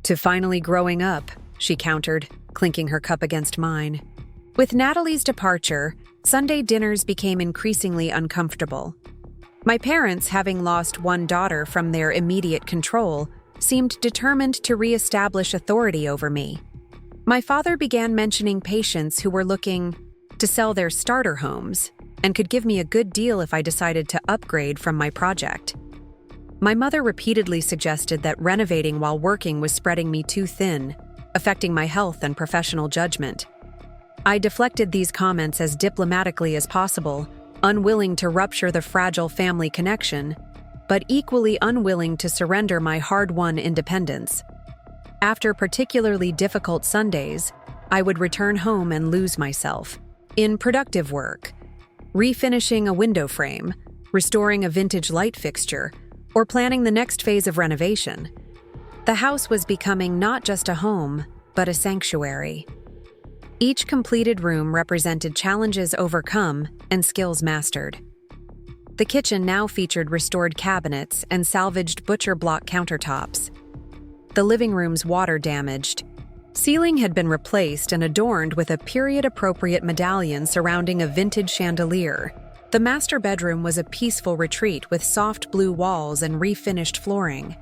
"To finally growing up," she countered, clinking her cup against mine. With Natalie's departure, Sunday dinners became increasingly uncomfortable. My parents, having lost one daughter from their immediate control, seemed determined to reestablish authority over me. My father began mentioning patients who were looking to sell their starter homes and could give me a good deal if I decided to upgrade from my project. My mother repeatedly suggested that renovating while working was spreading me too thin, affecting my health and professional judgment. I deflected these comments as diplomatically as possible, unwilling to rupture the fragile family connection, but equally unwilling to surrender my hard-won independence. After particularly difficult Sundays, I would return home and lose myself in productive work, refinishing a window frame, restoring a vintage light fixture, or planning the next phase of renovation. The house was becoming not just a home, but a sanctuary. Each completed room represented challenges overcome and skills mastered. The kitchen now featured restored cabinets and salvaged butcher block countertops. The living room's water-damaged ceiling had been replaced and adorned with a period-appropriate medallion surrounding a vintage chandelier. The master bedroom was a peaceful retreat with soft blue walls and refinished flooring.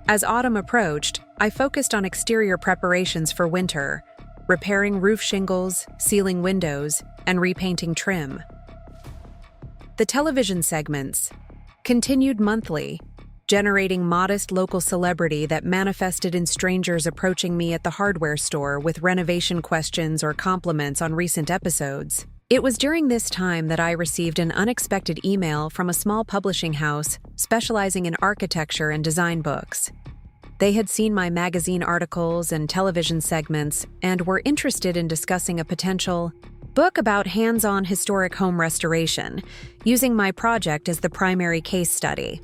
As autumn approached, I focused on exterior preparations for winter, repairing roof shingles, sealing windows, and repainting trim. The television segments continued monthly, generating modest local celebrity that manifested in strangers approaching me at the hardware store with renovation questions or compliments on recent episodes. It was during this time that I received an unexpected email from a small publishing house specializing in architecture and design books. They had seen my magazine articles and television segments and were interested in discussing a potential book about hands-on historic home restoration, using my project as the primary case study.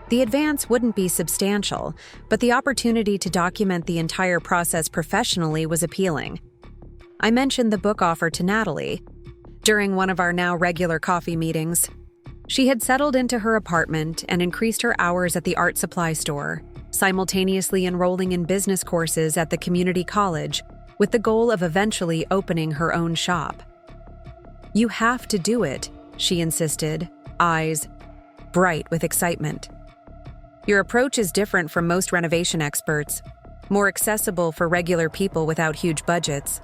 The advance wouldn't be substantial, but the opportunity to document the entire process professionally was appealing. I mentioned the book offer to Natalie during one of our now regular coffee meetings. She had settled into her apartment and increased her hours at the art supply store, simultaneously enrolling in business courses at the community college with the goal of eventually opening her own shop. "You have to do it," she insisted, eyes bright with excitement. "Your approach is different from most renovation experts, more accessible for regular people without huge budgets,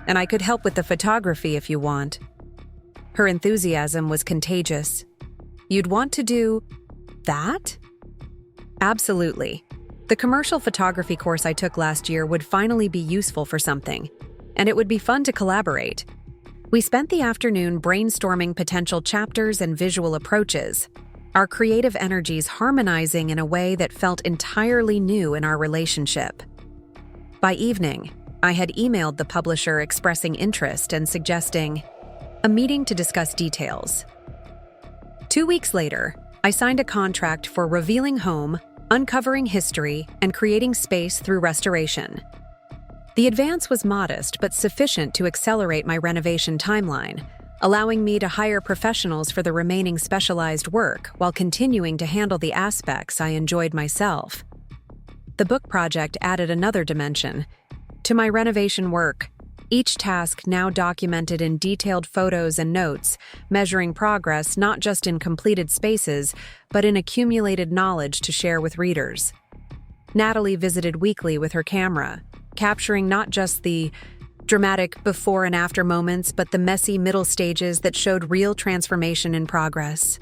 and I could help with the photography if you want." Her enthusiasm was contagious. "You'd want to do that?" "Absolutely. The commercial photography course I took last year would finally be useful for something, and it would be fun to collaborate." We spent the afternoon brainstorming potential chapters and visual approaches, our creative energies harmonizing in a way that felt entirely new in our relationship. By evening, I had emailed the publisher expressing interest and suggesting a meeting to discuss details. 2 weeks later, I signed a contract for revealing home, uncovering history, and creating space through restoration. The advance was modest but sufficient to accelerate my renovation timeline, allowing me to hire professionals for the remaining specialized work while continuing to handle the aspects I enjoyed myself. The book project added another dimension to my renovation work, each task now documented in detailed photos and notes, measuring progress not just in completed spaces, but in accumulated knowledge to share with readers. Natalie visited weekly with her camera, capturing not just the dramatic before and after moments, but the messy middle stages that showed real transformation in progress.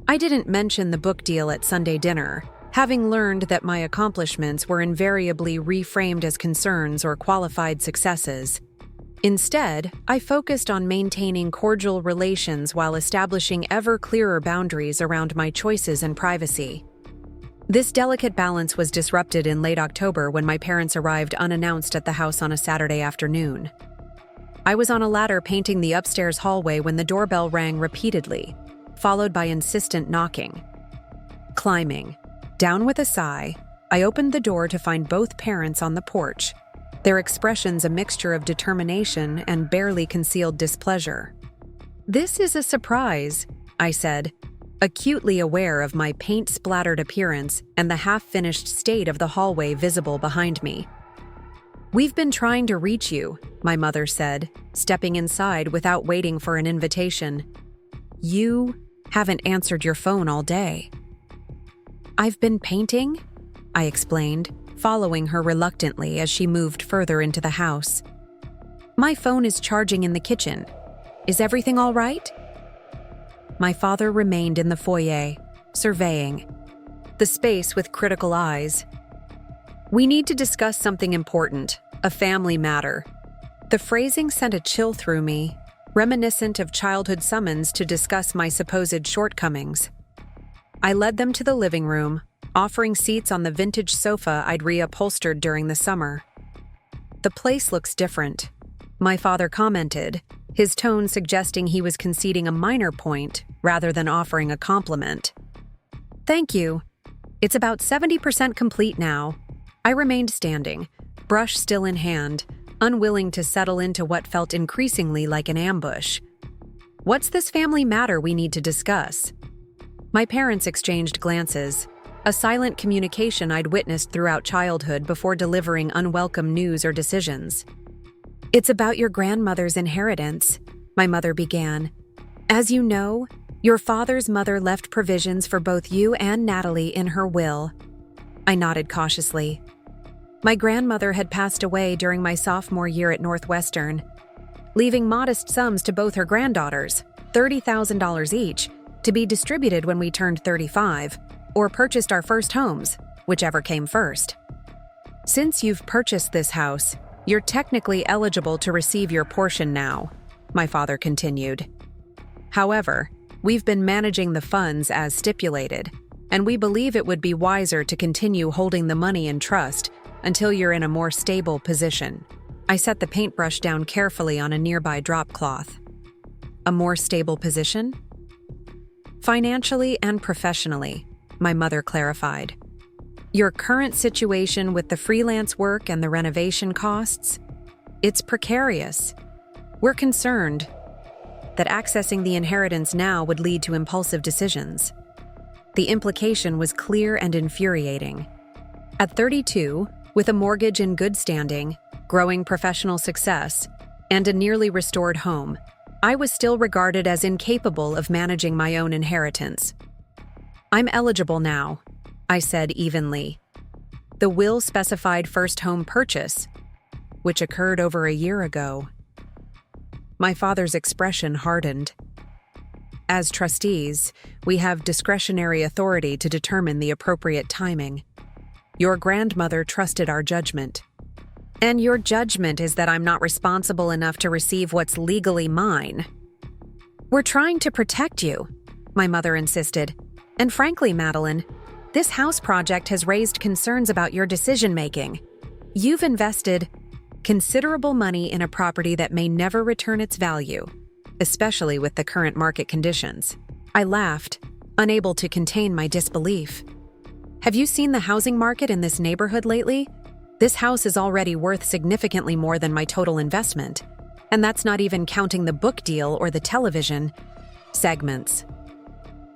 I didn't mention the book deal at Sunday dinner, having learned that my accomplishments were invariably reframed as concerns or qualified successes. Instead, I focused on maintaining cordial relations while establishing ever clearer boundaries around my choices and privacy. This delicate balance was disrupted in late October when my parents arrived unannounced at the house on a Saturday afternoon. I was on a ladder painting the upstairs hallway when the doorbell rang repeatedly, followed by insistent knocking. Climbing down with a sigh, I opened the door to find both parents on the porch, their expressions a mixture of determination and barely concealed displeasure. "This is a surprise," I said, acutely aware of my paint-splattered appearance and the half-finished state of the hallway visible behind me. "We've been trying to reach you," my mother said, stepping inside without waiting for an invitation. "You haven't answered your phone all day." "I've been painting," I explained, following her reluctantly as she moved further into the house. "My phone is charging in the kitchen. Is everything all right?" My father remained in the foyer, surveying the space with critical eyes. "We need to discuss something important, a family matter." The phrasing sent a chill through me, reminiscent of childhood summons to discuss my supposed shortcomings. I led them to the living room, offering seats on the vintage sofa I'd reupholstered during the summer. "The place looks different," my father commented, his tone suggesting he was conceding a minor point rather than offering a compliment. "Thank you. It's about 70% complete now." I remained standing, brush still in hand, unwilling to settle into what felt increasingly like an ambush. "What's this family matter we need to discuss?" My parents exchanged glances, a silent communication I'd witnessed throughout childhood before delivering unwelcome news or decisions. "It's about your grandmother's inheritance," my mother began. "As you know, your father's mother left provisions for both you and Natalie in her will." I nodded cautiously. My grandmother had passed away during my sophomore year at Northwestern, leaving modest sums to both her granddaughters, $30,000 each, to be distributed when we turned 35, or purchased our first homes, whichever came first. "Since you've purchased this house, you're technically eligible to receive your portion now," my father continued. "However, we've been managing the funds as stipulated, and we believe it would be wiser to continue holding the money in trust until you're in a more stable position." I set the paintbrush down carefully on a nearby drop cloth. "A more stable position?" "Financially and professionally," my mother clarified. "Your current situation with the freelance work and the renovation costs? It's precarious. We're concerned that accessing the inheritance now would lead to impulsive decisions." The implication was clear and infuriating. At 32, with a mortgage in good standing, growing professional success, and a nearly restored home, I was still regarded as incapable of managing my own inheritance. "I'm eligible now," I said evenly. "The will specified first home purchase, which occurred over a year ago." My father's expression hardened. "As trustees, we have discretionary authority to determine the appropriate timing. Your grandmother trusted our judgment. And your judgment is that I'm not responsible enough to receive what's legally mine." "We're trying to protect you," my mother insisted. "And frankly, Madeline, this house project has raised concerns about your decision-making. You've invested considerable money in a property that may never return its value, especially with the current market conditions." I laughed, unable to contain my disbelief. "Have you seen the housing market in this neighborhood lately? This house is already worth significantly more than my total investment, and that's not even counting the book deal or the television segments."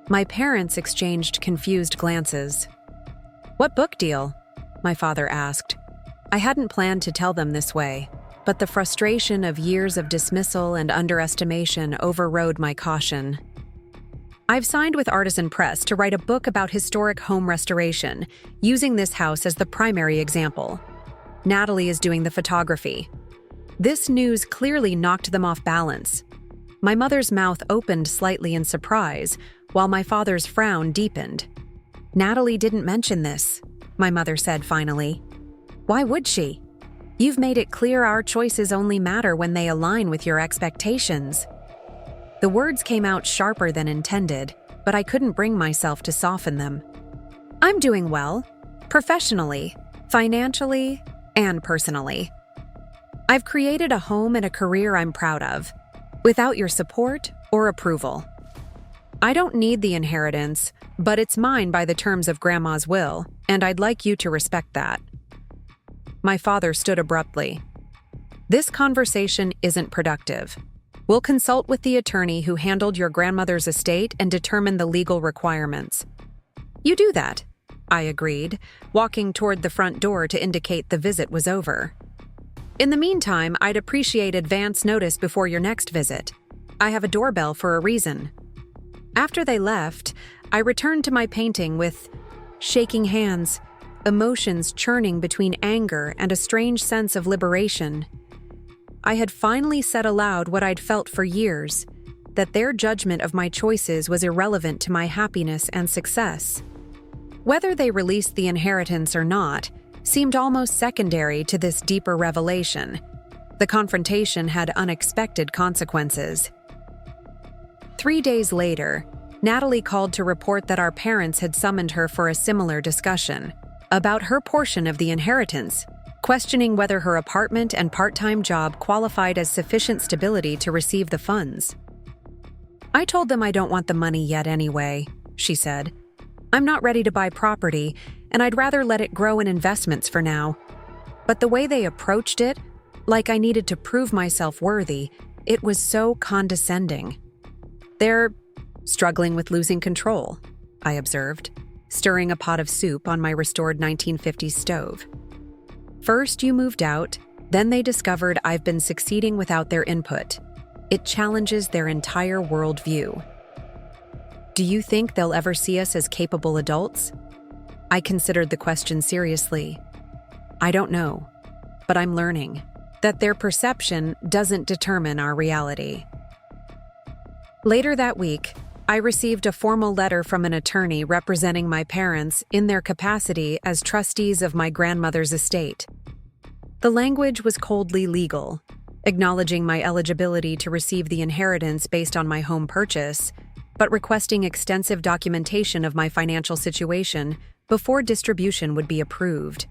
My parents exchanged confused glances. "What book deal?" my father asked. I hadn't planned to tell them this way, but the frustration of years of dismissal and underestimation overrode my caution. "I've signed with Artisan Press to write a book about historic home restoration, using this house as the primary example. Natalie is doing the photography." This news clearly knocked them off balance. My mother's mouth opened slightly in surprise, while my father's frown deepened. "Natalie didn't mention this," my mother said finally. "Why would she? You've made it clear our choices only matter when they align with your expectations." The words came out sharper than intended, but I couldn't bring myself to soften them. "I'm doing well, professionally, financially, and personally. I've created a home and a career I'm proud of, without your support or approval. I don't need the inheritance, but it's mine by the terms of Grandma's will, and I'd like you to respect that." My father stood abruptly. "This conversation isn't productive. We'll consult with the attorney who handled your grandmother's estate and determine the legal requirements." "You do that," I agreed, walking toward the front door to indicate the visit was over. "In the meantime, I'd appreciate advance notice before your next visit. I have a doorbell for a reason." After they left, I returned to my painting with shaking hands, emotions churning between anger and a strange sense of liberation. I had finally said aloud what I'd felt for years, that their judgment of my choices was irrelevant to my happiness and success. Whether they released the inheritance or not seemed almost secondary to this deeper revelation. The confrontation had unexpected consequences. 3 days later, Natalie called to report that our parents had summoned her for a similar discussion about her portion of the inheritance, questioning whether her apartment and part-time job qualified as sufficient stability to receive the funds. I told them I don't want the money yet anyway, she said. I'm not ready to buy property, and I'd rather let it grow in investments for now. But the way they approached it, like I needed to prove myself worthy, it was so condescending. They're struggling with losing control, I observed, stirring a pot of soup on my restored 1950s stove. First you moved out, then they discovered I've been succeeding without their input. It challenges their entire worldview. Do you think they'll ever see us as capable adults? I considered the question seriously. I don't know, but I'm learning that their perception doesn't determine our reality. Later that week, I received a formal letter from an attorney representing my parents in their capacity as trustees of my grandmother's estate. The language was coldly legal, acknowledging my eligibility to receive the inheritance based on my home purchase, but requesting extensive documentation of my financial situation before distribution would be approved.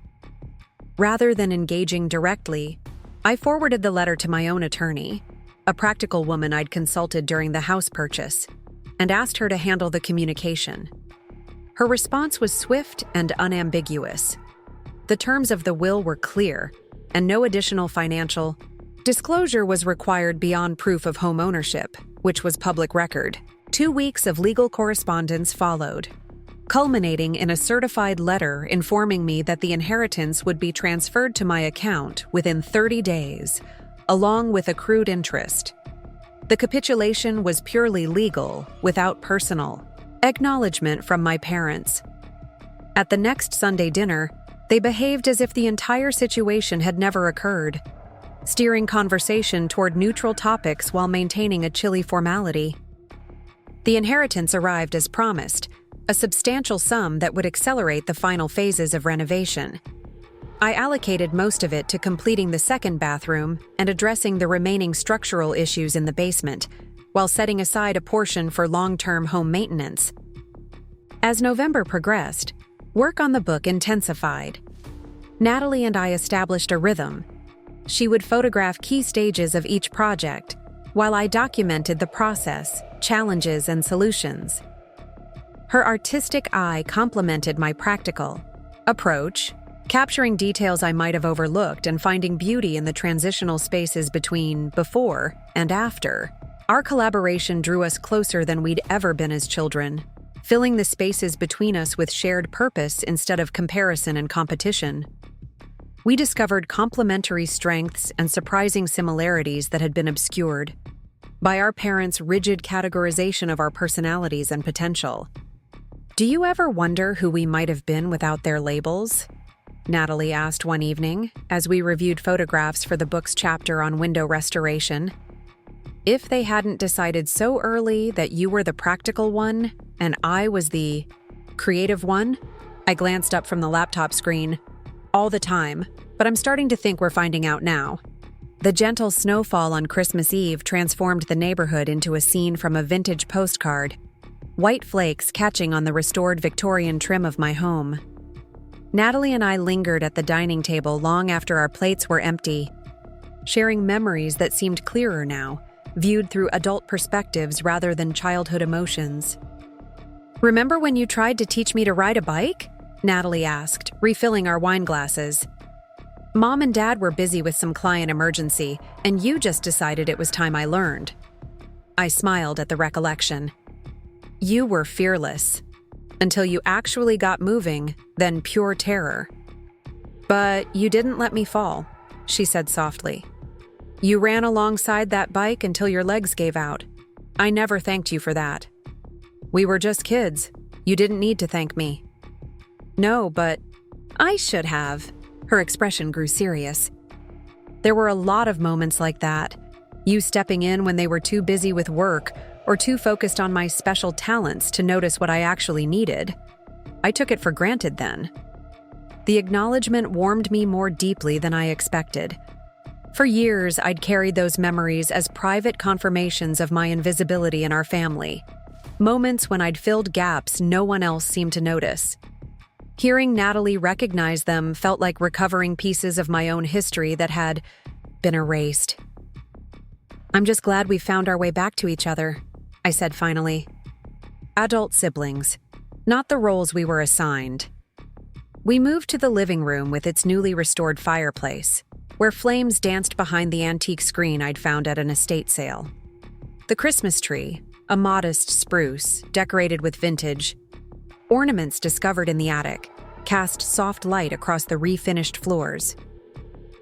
Rather than engaging directly, I forwarded the letter to my own attorney, a practical woman I'd consulted during the house purchase, and asked her to handle the communication. Her response was swift and unambiguous. The terms of the will were clear, and no additional financial disclosure was required beyond proof of home ownership, which was public record. 2 weeks of legal correspondence followed, culminating in a certified letter informing me that the inheritance would be transferred to my account within 30 days, along with accrued interest. The capitulation was purely legal, without personal acknowledgement from my parents. At the next Sunday dinner, they behaved as if the entire situation had never occurred, steering conversation toward neutral topics while maintaining a chilly formality. The inheritance arrived as promised, a substantial sum that would accelerate the final phases of renovation. I allocated most of it to completing the second bathroom and addressing the remaining structural issues in the basement, while setting aside a portion for long-term home maintenance. As November progressed, work on the book intensified. Natalie and I established a rhythm. She would photograph key stages of each project, while I documented the process, challenges, and solutions. Her artistic eye complemented my practical approach, capturing details I might have overlooked and finding beauty in the transitional spaces between before and after. Our collaboration drew us closer than we'd ever been as children, filling the spaces between us with shared purpose instead of comparison and competition. We discovered complementary strengths and surprising similarities that had been obscured by our parents' rigid categorization of our personalities and potential. Do you ever wonder who we might have been without their labels? Natalie asked one evening, as we reviewed photographs for the book's chapter on window restoration. If they hadn't decided so early that you were the practical one and I was the creative one? I glanced up from the laptop screen. All the time, but I'm starting to think we're finding out now. The gentle snowfall on Christmas Eve transformed the neighborhood into a scene from a vintage postcard, white flakes catching on the restored Victorian trim of my home. Natalie and I lingered at the dining table long after our plates were empty, sharing memories that seemed clearer now, viewed through adult perspectives rather than childhood emotions. Remember when you tried to teach me to ride a bike? Natalie asked, refilling our wine glasses. Mom and Dad were busy with some client emergency, and you just decided it was time I learned. I smiled at the recollection. You were fearless. Until you actually got moving, then pure terror. But you didn't let me fall, she said softly. You ran alongside that bike until your legs gave out. I never thanked you for that. We were just kids. You didn't need to thank me. No, but I should have. Her expression grew serious. There were a lot of moments like that. You stepping in when they were too busy with work or too focused on my special talents to notice what I actually needed. I took it for granted then. The acknowledgement warmed me more deeply than I expected. For years, I'd carried those memories as private confirmations of my invisibility in our family. moments when I'd filled gaps no one else seemed to notice. Hearing Natalie recognize them felt like recovering pieces of my own history that had been erased. "I'm just glad we found our way back to each other," I said finally. Adult siblings, not the roles we were assigned. We moved to the living room with its newly restored fireplace, where flames danced behind the antique screen I'd found at an estate sale. The Christmas tree, a modest spruce, decorated with vintage ornaments discovered in the attic, cast soft light across the refinished floors.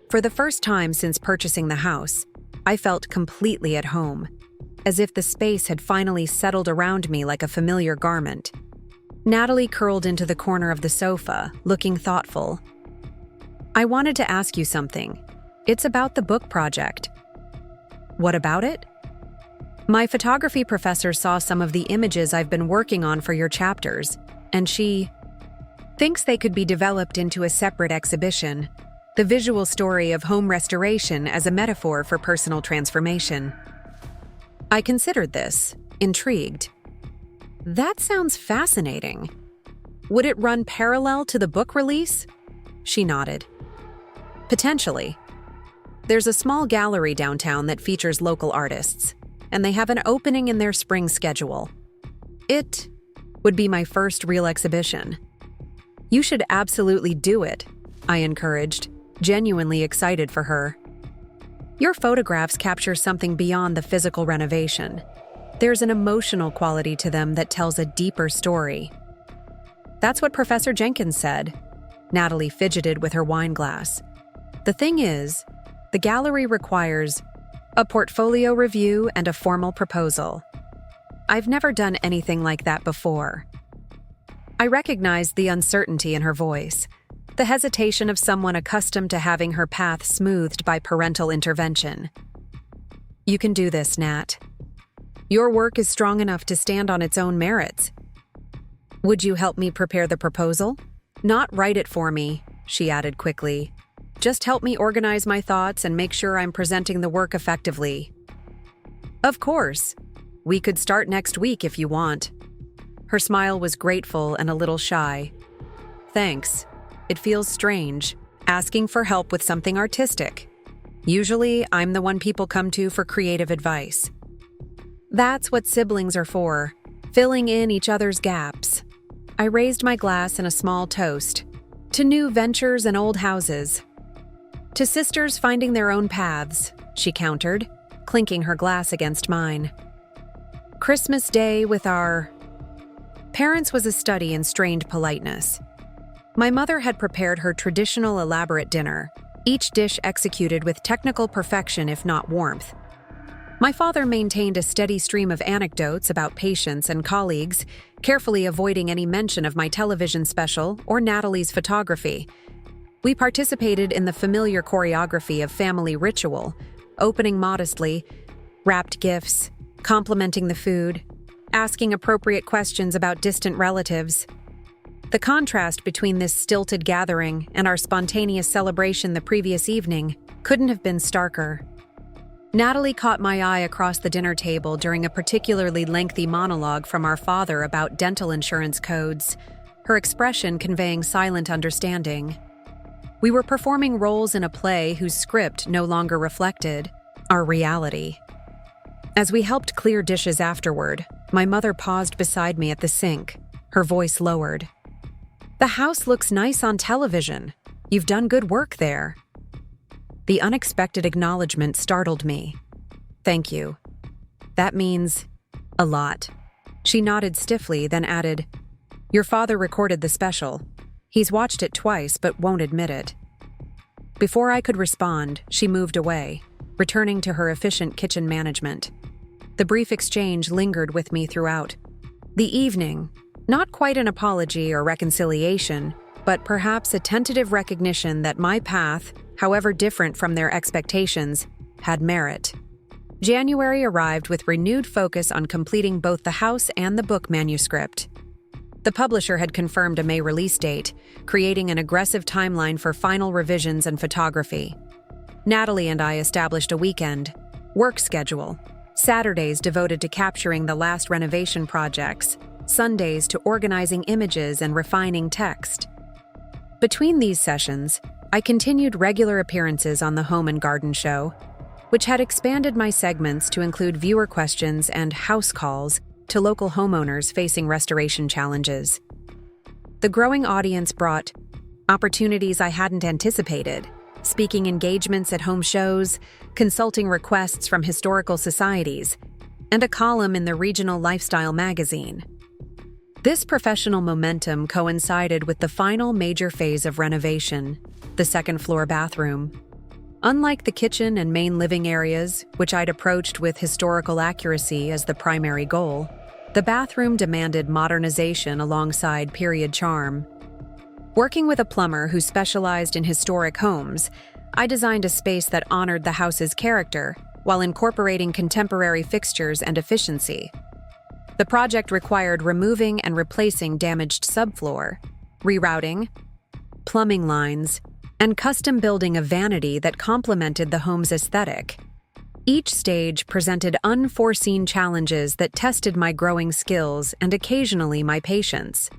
For the first time since purchasing the house, I felt completely at home, as if the space had finally settled around me like a familiar garment. Natalie curled into the corner of the sofa, looking thoughtful. "I wanted to ask you something. It's about the book project." "What about it?" "My photography professor saw some of the images I've been working on for your chapters, and she thinks they could be developed into a separate exhibition, the visual story of home restoration as a metaphor for personal transformation." I considered this, intrigued. "That sounds fascinating. Would it run parallel to the book release?" She nodded. "Potentially. There's a small gallery downtown that features local artists, and they have an opening in their spring schedule. It would be my first real exhibition." "You should absolutely do it," I encouraged, genuinely excited for her. "Your photographs capture something beyond the physical renovation. There's an emotional quality to them that tells a deeper story." "That's what Professor Jenkins said." Natalie fidgeted with her wine glass. "The thing is, the gallery requires a portfolio review and a formal proposal. I've never done anything like that before." I recognized the uncertainty in her voice, the hesitation of someone accustomed to having her path smoothed by parental intervention. "You can do this, Nat. Your work is strong enough to stand on its own merits. Would you help me prepare the proposal? Not write it for me," she added quickly. "Just help me organize my thoughts and make sure I'm presenting the work effectively." "Of course. We could start next week if you want." Her smile was grateful and a little shy. "Thanks. It feels strange, asking for help with something artistic. Usually, I'm the one people come to for creative advice." "That's what siblings are for, filling in each other's gaps." I raised my glass in a small toast. "To new ventures and old houses." "To sisters finding their own paths," she countered, clinking her glass against mine. Christmas Day with our parents was a study in strained politeness. My mother had prepared her traditional elaborate dinner, each dish executed with technical perfection if not warmth. My father maintained a steady stream of anecdotes about patients and colleagues, carefully avoiding any mention of my television special or Natalie's photography. We participated in the familiar choreography of family ritual, opening modestly, wrapped gifts, complimenting the food, asking appropriate questions about distant relatives. The contrast between this stilted gathering and our spontaneous celebration the previous evening couldn't have been starker. Natalie caught my eye across the dinner table during a particularly lengthy monologue from our father about dental insurance codes, her expression conveying silent understanding. We were performing roles in a play whose script no longer reflected our reality. As we helped clear dishes afterward, my mother paused beside me at the sink, her voice lowered. "The house looks nice on television. You've done good work there." The unexpected acknowledgement startled me. "Thank you. That means a lot." She nodded stiffly, then added, "Your father recorded the special. He's watched it twice but won't admit it." Before I could respond, she moved away, returning to her efficient kitchen management. The brief exchange lingered with me throughout. The evening, not quite an apology or reconciliation, but perhaps a tentative recognition that my path, however different from their expectations, had merit. January arrived with renewed focus on completing both the house and the book manuscript. The publisher had confirmed a May release date, creating an aggressive timeline for final revisions and photography. Natalie and I established a weekend work schedule, Saturdays devoted to capturing the last renovation projects, Sundays to organizing images and refining text. Between these sessions, I continued regular appearances on the Home and Garden Show, which had expanded my segments to include viewer questions and house calls to local homeowners facing restoration challenges. The growing audience brought opportunities I hadn't anticipated: speaking engagements at home shows, consulting requests from historical societies, and a column in the regional lifestyle magazine. This professional momentum coincided with the final major phase of renovation, the second-floor bathroom. Unlike the kitchen and main living areas, which I'd approached with historical accuracy as the primary goal, the bathroom demanded modernization alongside period charm. Working with a plumber who specialized in historic homes, I designed a space that honored the house's character while incorporating contemporary fixtures and efficiency. The project required removing and replacing damaged subfloor, rerouting, plumbing lines, and custom building a vanity that complemented the home's aesthetic. Each stage presented unforeseen challenges that tested my growing skills and occasionally my patience.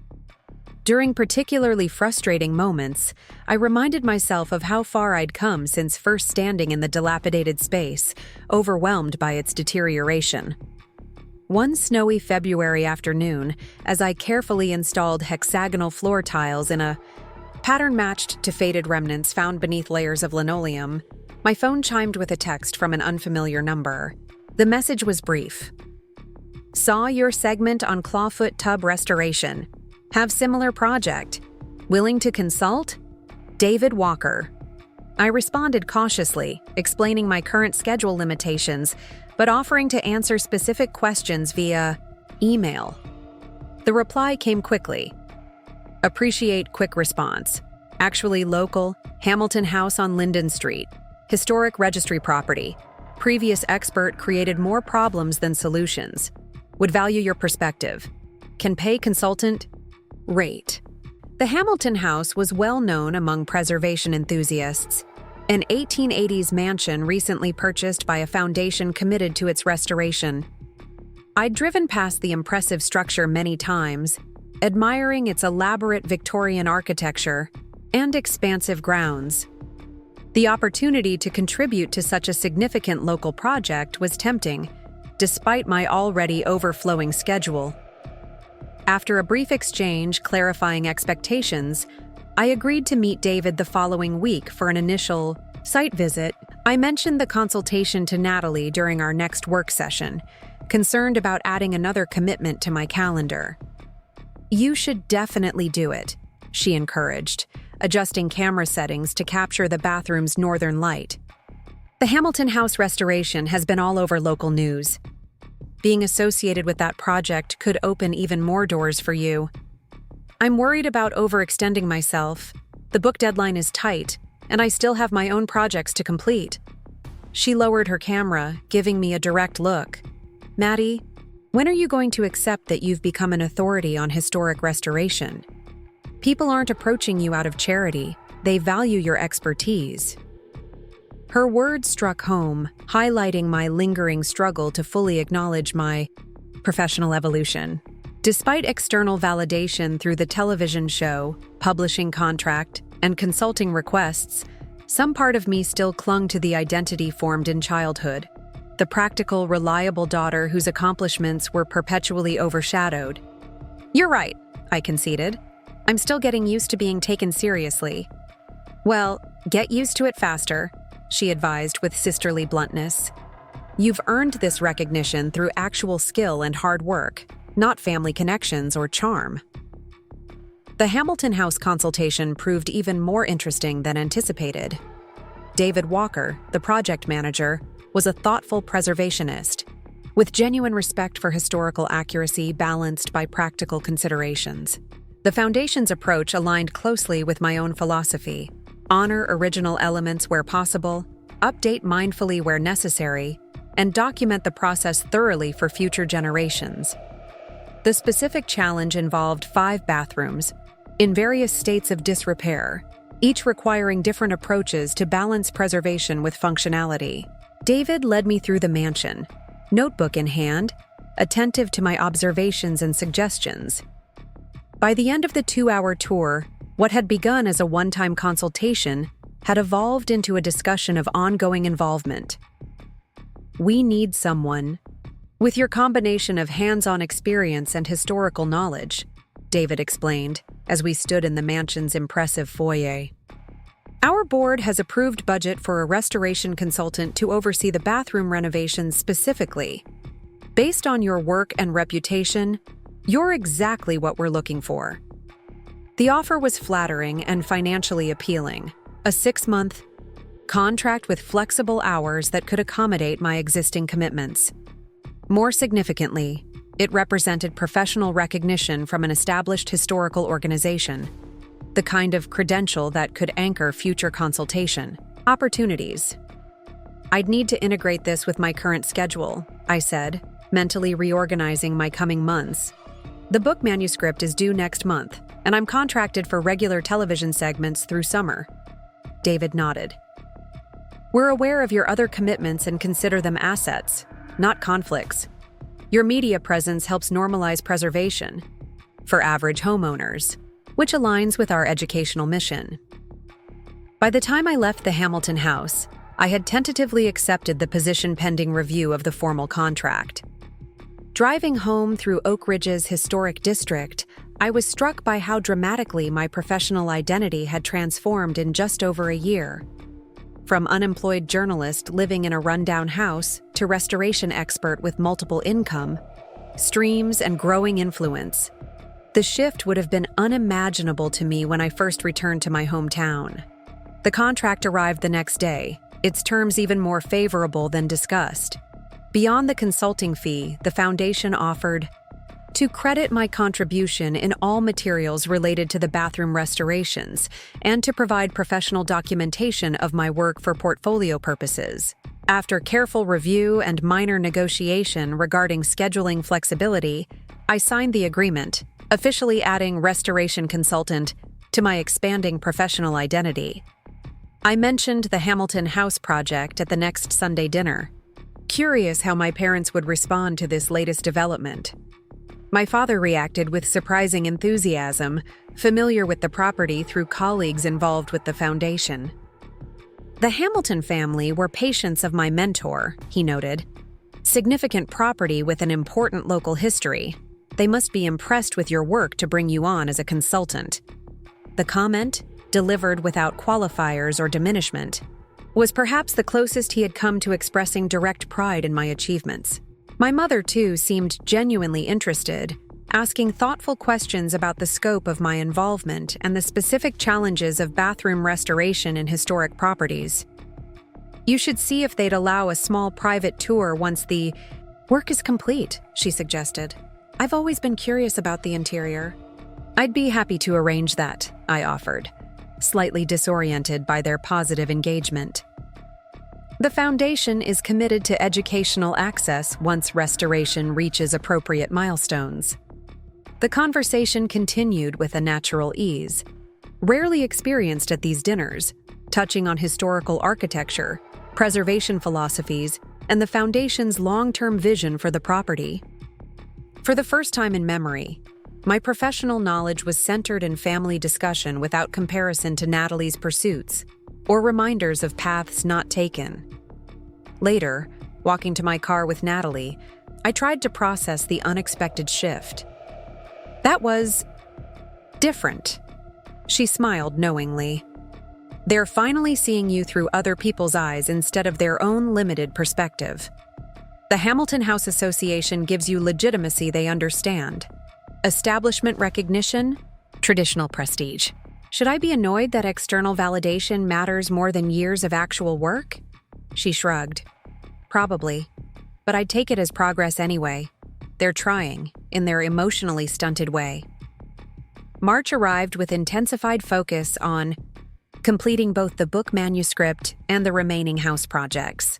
During particularly frustrating moments, I reminded myself of how far I'd come since first standing in the dilapidated space, overwhelmed by its deterioration. One snowy February afternoon, as I carefully installed hexagonal floor tiles in a pattern matched to faded remnants found beneath layers of linoleum, my phone chimed with a text from an unfamiliar number. The message was brief. "Saw your segment on clawfoot tub restoration. Have similar project. Willing to consult? David Walker." I responded cautiously, explaining my current schedule limitations, but offering to answer specific questions via email. The reply came quickly. "Appreciate quick response. Actually local, Hamilton House on Linden Street. Historic registry property. Previous expert created more problems than solutions. Would value your perspective. Can pay consultant. Rate." The Hamilton House was well known among preservation enthusiasts, an 1880s mansion recently purchased by a foundation committed to its restoration. I'd driven past the impressive structure many times, admiring its elaborate Victorian architecture and expansive grounds. The opportunity to contribute to such a significant local project was tempting, despite my already overflowing schedule. After a brief exchange clarifying expectations, I agreed to meet David the following week for an initial site visit. I mentioned the consultation to Natalie during our next work session, concerned about adding another commitment to my calendar. "You should definitely do it," she encouraged, adjusting camera settings to capture the bathroom's northern light. "The Hamilton House restoration has been all over local news. Being associated with that project could open even more doors for you. I'm worried about overextending myself. The book deadline is tight, and I still have my own projects to complete." She lowered her camera, giving me a direct look. "Maddie, when are you going to accept that you've become an authority on historic restoration? People aren't approaching you out of charity. They value your expertise." Her words struck home, highlighting my lingering struggle to fully acknowledge my professional evolution. Despite external validation through the television show, publishing contract, and consulting requests, some part of me still clung to the identity formed in childhood, the practical, reliable daughter whose accomplishments were perpetually overshadowed. "You're right," I conceded. "I'm still getting used to being taken seriously." "Well, get used to it faster," she advised with sisterly bluntness. "You've earned this recognition through actual skill and hard work, not family connections or charm." The Hamilton House consultation proved even more interesting than anticipated. David Walker, the project manager, was a thoughtful preservationist, with genuine respect for historical accuracy balanced by practical considerations. The foundation's approach aligned closely with my own philosophy: honor original elements where possible, update mindfully where necessary, and document the process thoroughly for future generations. The specific challenge involved 5 bathrooms, in various states of disrepair, each requiring different approaches to balance preservation with functionality. David led me through the mansion, notebook in hand, attentive to my observations and suggestions. By the end of the 2-hour tour, what had begun as a one-time consultation had evolved into a discussion of ongoing involvement. "We need someone with your combination of hands-on experience and historical knowledge," David explained as we stood in the mansion's impressive foyer. "Our board has approved budget for a restoration consultant to oversee the bathroom renovations specifically. Based on your work and reputation, you're exactly what we're looking for." The offer was flattering and financially appealing, a 6-month contract with flexible hours that could accommodate my existing commitments. More significantly, it represented professional recognition from an established historical organization, the kind of credential that could anchor future consultation opportunities. "I'd need to integrate this with my current schedule," I said, mentally reorganizing my coming months. "The book manuscript is due next month, and I'm contracted for regular television segments through summer." David nodded. "We're aware of your other commitments and consider them assets, not conflicts. Your media presence helps normalize preservation for average homeowners, which aligns with our educational mission." By the time I left the Hamilton house, I had tentatively accepted the position pending review of the formal contract. Driving home through Oakridge's historic district, I was struck by how dramatically my professional identity had transformed in just over a year. From unemployed journalist living in a rundown house to restoration expert with multiple income streams and growing influence. The shift would have been unimaginable to me when I first returned to my hometown. The contract arrived the next day, its terms even more favorable than discussed. Beyond the consulting fee, the foundation offered to credit my contribution in all materials related to the bathroom restorations and to provide professional documentation of my work for portfolio purposes. After careful review and minor negotiation regarding scheduling flexibility, I signed the agreement, officially adding restoration consultant to my expanding professional identity. I mentioned the Hamilton House project at the next Sunday dinner, curious how my parents would respond to this latest development. My father reacted with surprising enthusiasm, familiar with the property through colleagues involved with the foundation. "The Hamilton family were patients of my mentor," he noted. "Significant property with an important local history. They must be impressed with your work to bring you on as a consultant." The comment, delivered without qualifiers or diminishment, was perhaps the closest he had come to expressing direct pride in my achievements. My mother, too, seemed genuinely interested, asking thoughtful questions about the scope of my involvement and the specific challenges of bathroom restoration in historic properties. "You should see if they'd allow a small private tour once the work is complete," she suggested. "I've always been curious about the interior." "I'd be happy to arrange that," I offered, slightly disoriented by their positive engagement. The foundation is committed to educational access once restoration reaches appropriate milestones. The conversation continued with a natural ease, rarely experienced at these dinners, touching on historical architecture, preservation philosophies, and the foundation's long-term vision for the property. For the first time in memory, my professional knowledge was centered in family discussion without comparison to Natalie's pursuits or reminders of paths not taken. Later, walking to my car with Natalie, I tried to process the unexpected shift. "That was different." She smiled knowingly. "They're finally seeing you through other people's eyes instead of their own limited perspective. The Hamilton House Association gives you legitimacy they understand. Establishment recognition, traditional prestige. Should I be annoyed that external validation matters more than years of actual work?" She shrugged. "Probably, but I'd take it as progress anyway. They're trying, in their emotionally stunted way." March arrived with intensified focus on completing both the book manuscript and the remaining house projects.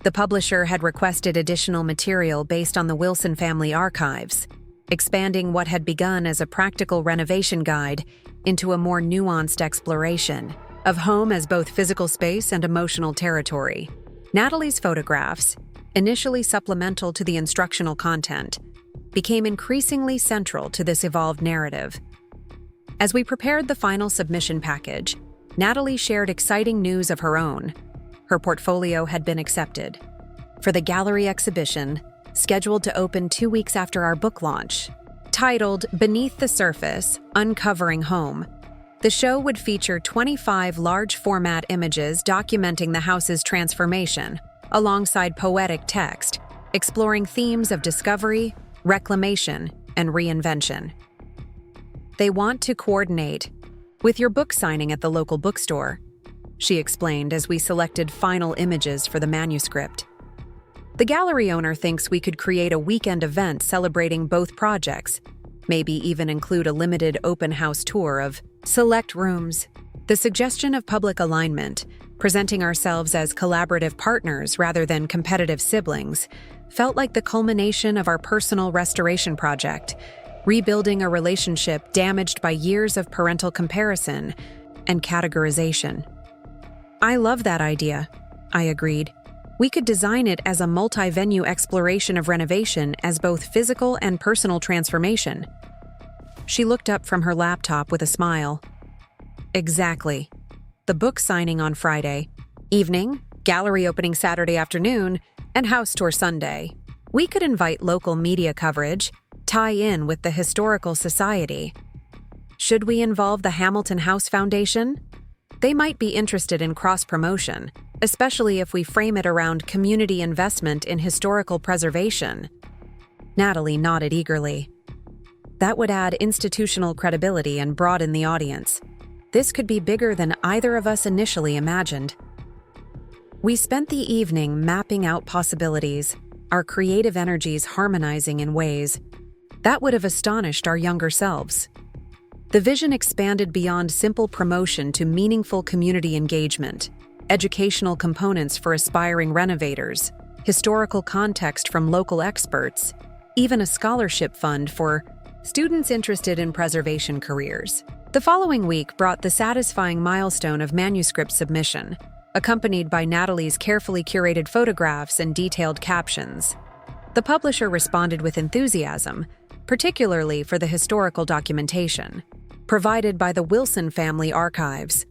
The publisher had requested additional material based on the Wilson family archives, expanding what had begun as a practical renovation guide into a more nuanced exploration of home as both physical space and emotional territory. Natalie's photographs, initially supplemental to the instructional content, became increasingly central to this evolved narrative. As we prepared the final submission package, Natalie shared exciting news of her own. Her portfolio had been accepted for the gallery exhibition, scheduled to open 2 weeks after our book launch. Titled Beneath the Surface, Uncovering Home, the show would feature 25 large-format images documenting the house's transformation, alongside poetic text, exploring themes of discovery, reclamation, and reinvention. They want to coordinate with your book signing at the local bookstore, she explained as we selected final images for the manuscript. The gallery owner thinks we could create a weekend event celebrating both projects, maybe even include a limited open house tour of select rooms. The suggestion of public alignment, presenting ourselves as collaborative partners rather than competitive siblings, felt like the culmination of our personal restoration project, rebuilding a relationship damaged by years of parental comparison and categorization. I love that idea, I agreed. We could design it as a multi-venue exploration of renovation as both physical and personal transformation. She looked up from her laptop with a smile. Exactly. The book signing on Friday, evening, gallery opening Saturday afternoon, and house tour Sunday. We could invite local media coverage, tie in with the Historical Society. Should we involve the Hamilton House Foundation? They might be interested in cross-promotion, especially if we frame it around community investment in historical preservation. Natalie nodded eagerly. That would add institutional credibility and broaden the audience. This could be bigger than either of us initially imagined. We spent the evening mapping out possibilities, our creative energies harmonizing in ways that would have astonished our younger selves. The vision expanded beyond simple promotion to meaningful community engagement, educational components for aspiring renovators, historical context from local experts, even a scholarship fund for students interested in preservation careers. The following week brought the satisfying milestone of manuscript submission, accompanied by Natalie's carefully curated photographs and detailed captions. The publisher responded with enthusiasm, particularly for the historical documentation provided by the Wilson Family Archives.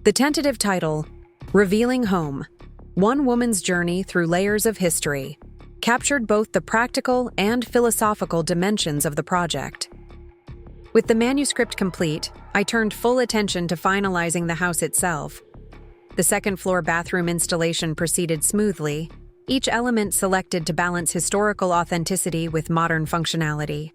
The tentative title, Revealing Home: One Woman's Journey Through Layers of History, captured both the practical and philosophical dimensions of the project. With the manuscript complete, I turned full attention to finalizing the house itself. The second-floor bathroom installation proceeded smoothly, each element selected to balance historical authenticity with modern functionality.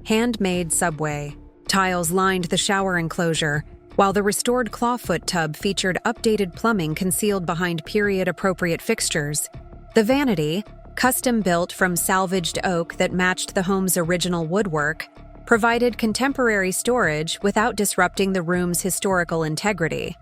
Handmade subway. Tiles lined the shower enclosure, while the restored clawfoot tub featured updated plumbing concealed behind period-appropriate fixtures. The vanity, custom-built from salvaged oak that matched the home's original woodwork, provided contemporary storage without disrupting the room's historical integrity.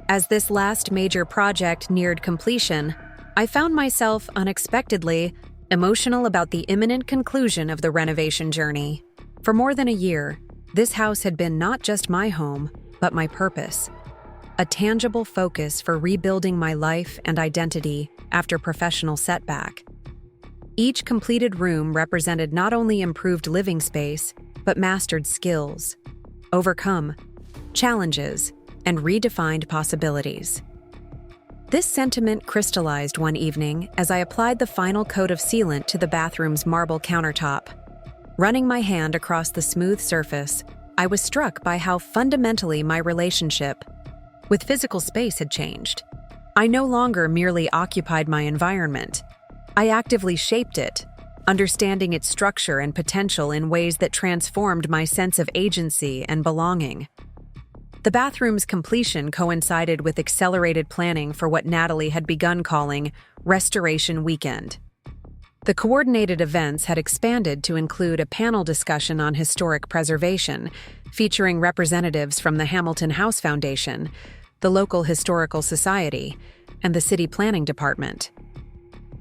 As this last major project neared completion, I found myself unexpectedly emotional about the imminent conclusion of the renovation journey. For more than a year, this house had been not just my home, but my purpose. A tangible focus for rebuilding my life and identity after professional setback. Each completed room represented not only improved living space, but mastered skills, overcome challenges, and redefined possibilities. This sentiment crystallized one evening as I applied the final coat of sealant to the bathroom's marble countertop. Running my hand across the smooth surface, I was struck by how fundamentally my relationship with physical space had changed. I no longer merely occupied my environment. I actively shaped it, understanding its structure and potential in ways that transformed my sense of agency and belonging. The bathroom's completion coincided with accelerated planning for what Natalie had begun calling Restoration Weekend. The coordinated events had expanded to include a panel discussion on historic preservation, featuring representatives from the Hamilton House Foundation, the local Historical Society, and the City Planning Department.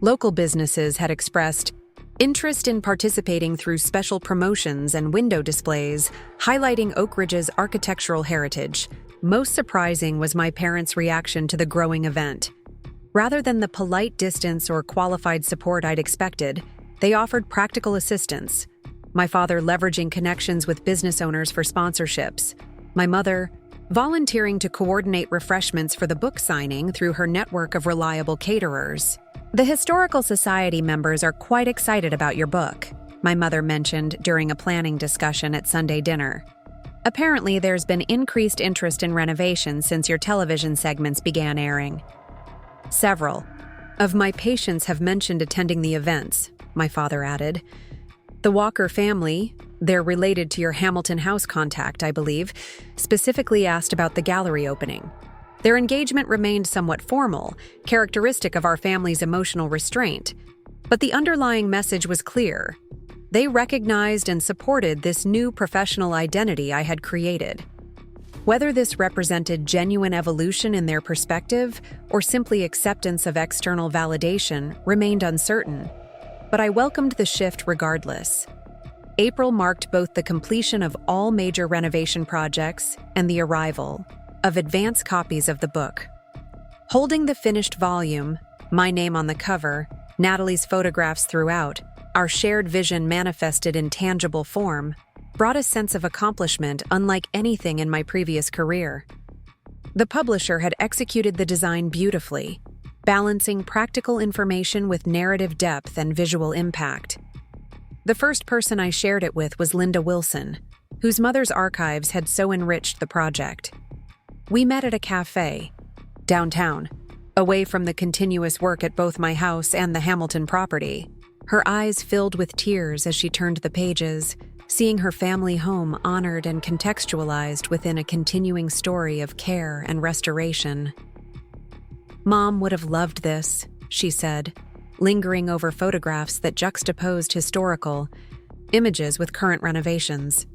Local businesses had expressed interest in participating through special promotions and window displays, highlighting Oakridge's architectural heritage. Most surprising was my parents' reaction to the growing event. Rather than the polite distance or qualified support I'd expected, they offered practical assistance. My father leveraging connections with business owners for sponsorships. My mother volunteering to coordinate refreshments for the book signing through her network of reliable caterers. "The Historical Society members are quite excited about your book," my mother mentioned during a planning discussion at Sunday dinner. "Apparently, there's been increased interest in renovations since your television segments began airing." "Several of my patients have mentioned attending the events," my father added. "The Walker family, they're related to your Hamilton House contact, I believe, specifically asked about the gallery opening. Their engagement remained somewhat formal, characteristic of our family's emotional restraint, but the underlying message was clear. They recognized and supported this new professional identity I had created. Whether this represented genuine evolution in their perspective or simply acceptance of external validation remained uncertain, but I welcomed the shift regardless. April marked both the completion of all major renovation projects and the arrival of advance copies of the book. Holding the finished volume, my name on the cover, Natalie's photographs throughout, our shared vision manifested in tangible form, brought a sense of accomplishment unlike anything in my previous career. The publisher had executed the design beautifully, balancing practical information with narrative depth and visual impact. The first person I shared it with was Linda Wilson, whose mother's archives had so enriched the project. We met at a cafe, downtown, away from the continuous work at both my house and the Hamilton property. Her eyes filled with tears as she turned the pages, seeing her family home honored and contextualized within a continuing story of care and restoration. "Mom would have loved this," she said, lingering over photographs that juxtaposed historical images with current renovations.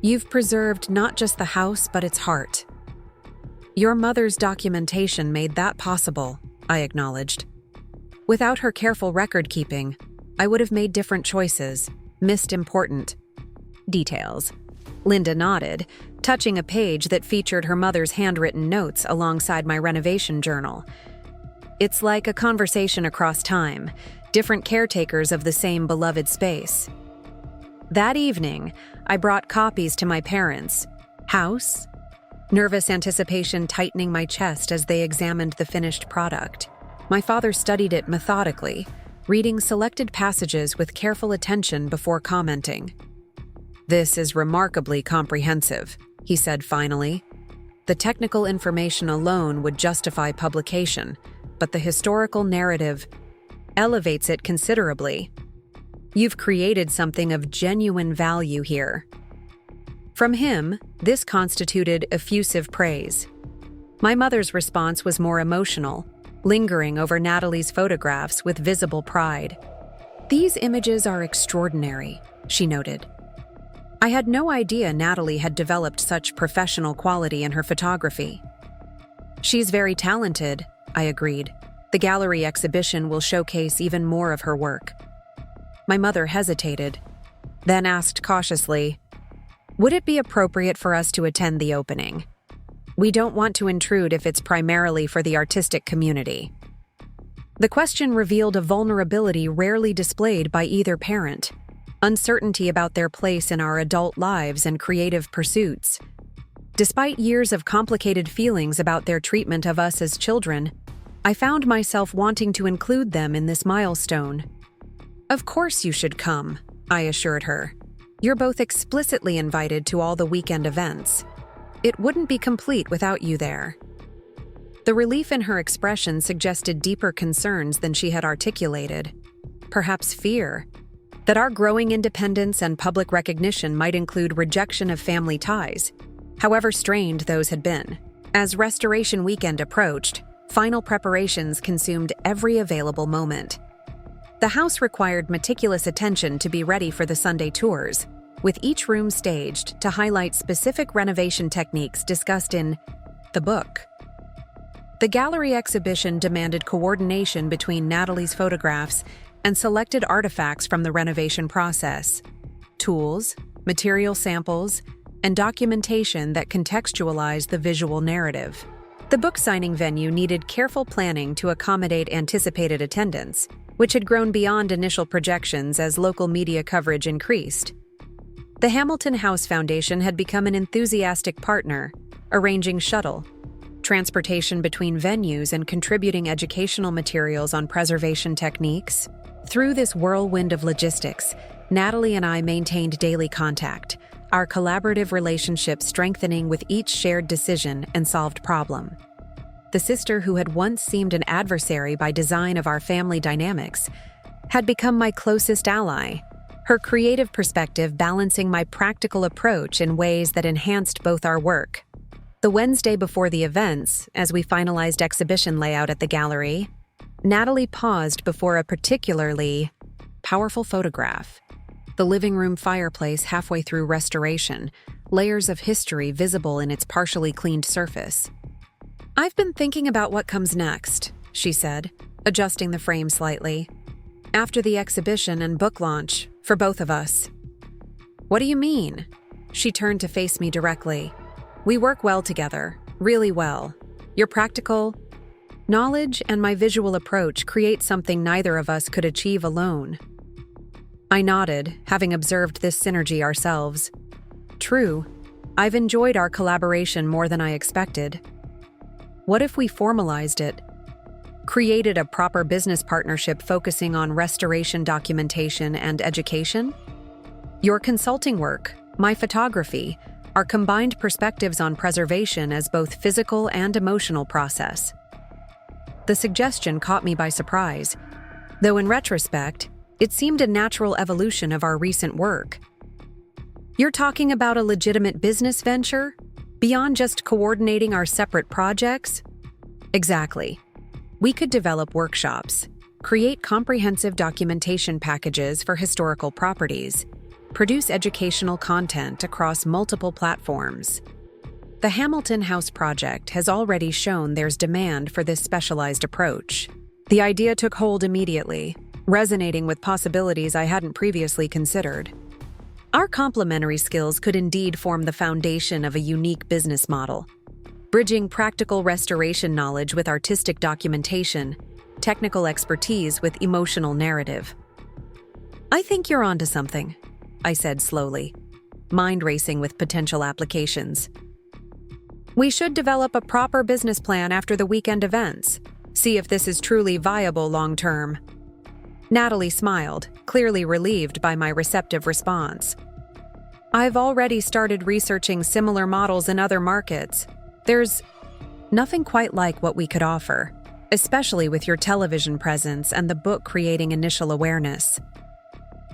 "You've preserved not just the house but its heart." "Your mother's documentation made that possible," I acknowledged. "Without her careful record-keeping, I would have made different choices, missed important details." Linda nodded, touching a page that featured her mother's handwritten notes alongside my renovation journal. "It's like a conversation across time, different caretakers of the same beloved space." That evening, I brought copies to my parents' house, nervous anticipation tightening my chest as they examined the finished product. My father studied it methodically, reading selected passages with careful attention before commenting. "This is remarkably comprehensive," he said finally. "The technical information alone would justify publication, but the historical narrative elevates it considerably. You've created something of genuine value here." From him, this constituted effusive praise. My mother's response was more emotional, lingering over Natalie's photographs with visible pride. "These images are extraordinary," she noted. I had no idea Natalie had developed such professional quality in her photography. "She's very talented," I agreed. "The gallery exhibition will showcase even more of her work." My mother hesitated, then asked cautiously, "Would it be appropriate for us to attend the opening? We don't want to intrude if it's primarily for the artistic community." The question revealed a vulnerability rarely displayed by either parent, uncertainty about their place in our adult lives and creative pursuits. Despite years of complicated feelings about their treatment of us as children, I found myself wanting to include them in this milestone. "Of course you should come," I assured her. "You're both explicitly invited to all the weekend events. It wouldn't be complete without you there." The relief in her expression suggested deeper concerns than she had articulated. Perhaps fear that our growing independence and public recognition might include rejection of family ties, however strained those had been. As restoration weekend approached, final preparations consumed every available moment. The house required meticulous attention to be ready for the Sunday tours, with each room staged to highlight specific renovation techniques discussed in the book. The gallery exhibition demanded coordination between Natalie's photographs and selected artifacts from the renovation process, tools, material samples, and documentation that contextualized the visual narrative. The book signing venue needed careful planning to accommodate anticipated attendance, which had grown beyond initial projections as local media coverage increased. The Hamilton House Foundation had become an enthusiastic partner, arranging shuttle, transportation between venues, and contributing educational materials on preservation techniques. Through this whirlwind of logistics, Natalie and I maintained daily contact, our collaborative relationship strengthening with each shared decision and solved problem. The sister who had once seemed an adversary by design of our family dynamics had become my closest ally, her creative perspective balancing my practical approach in ways that enhanced both our work. The Wednesday before the events, as we finalized exhibition layout at the gallery, Natalie paused before a particularly powerful photograph. The living room fireplace halfway through restoration, layers of history visible in its partially cleaned surface. "I've been thinking about what comes next," she said, adjusting the frame slightly. "After the exhibition and book launch, for both of us." "What do you mean?" She turned to face me directly. "We work well together, really well. Your practical knowledge and my visual approach create something neither of us could achieve alone." I nodded, having observed this synergy ourselves. "True. I've enjoyed our collaboration more than I expected. What if we formalized it? Created a proper business partnership focusing on restoration documentation and education? Your consulting work, my photography, our combined perspectives on preservation as both physical and emotional process." The suggestion caught me by surprise, though in retrospect, it seemed a natural evolution of our recent work. "You're talking about a legitimate business venture? Beyond just coordinating our separate projects?" "Exactly. We could develop workshops, create comprehensive documentation packages for historical properties, produce educational content across multiple platforms. The Hamilton House project has already shown there's demand for this specialized approach." The idea took hold immediately, resonating with possibilities I hadn't previously considered. Our complementary skills could indeed form the foundation of a unique business model, bridging practical restoration knowledge with artistic documentation, technical expertise with emotional narrative. "I think you're onto something," I said slowly, mind racing with potential applications. "We should develop a proper business plan after the weekend events, see if this is truly viable long-term." Natalie smiled, clearly relieved by my receptive response. "I've already started researching similar models in other markets. There's nothing quite like what we could offer, especially with your television presence and the book creating initial awareness."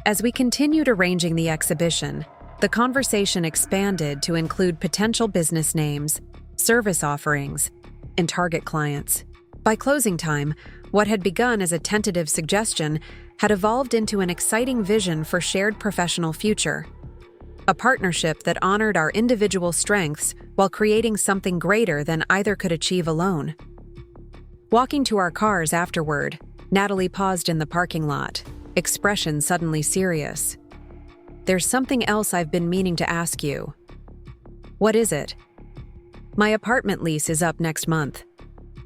As we continued arranging the exhibition, the conversation expanded to include potential business names, service offerings, and target clients. By closing time, what had begun as a tentative suggestion had evolved into an exciting vision for shared professional future. A partnership that honored our individual strengths while creating something greater than either could achieve alone. Walking to our cars afterward, Natalie paused in the parking lot, expression suddenly serious. "There's something else I've been meaning to ask you." "What is it?" "My apartment lease is up next month.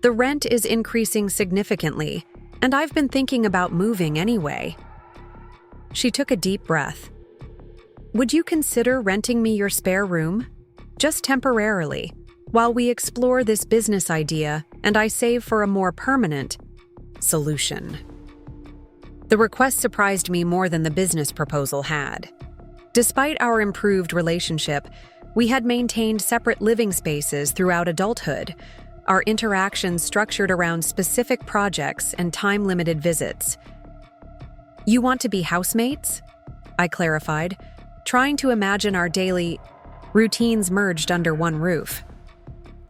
The rent is increasing significantly, and I've been thinking about moving anyway." She took a deep breath. "Would you consider renting me your spare room? Just temporarily, while we explore this business idea and I save for a more permanent solution." The request surprised me more than the business proposal had. Despite our improved relationship, we had maintained separate living spaces throughout adulthood, our interactions structured around specific projects and time-limited visits. "You want to be housemates?" I clarified, trying to imagine our daily routines merged under one roof.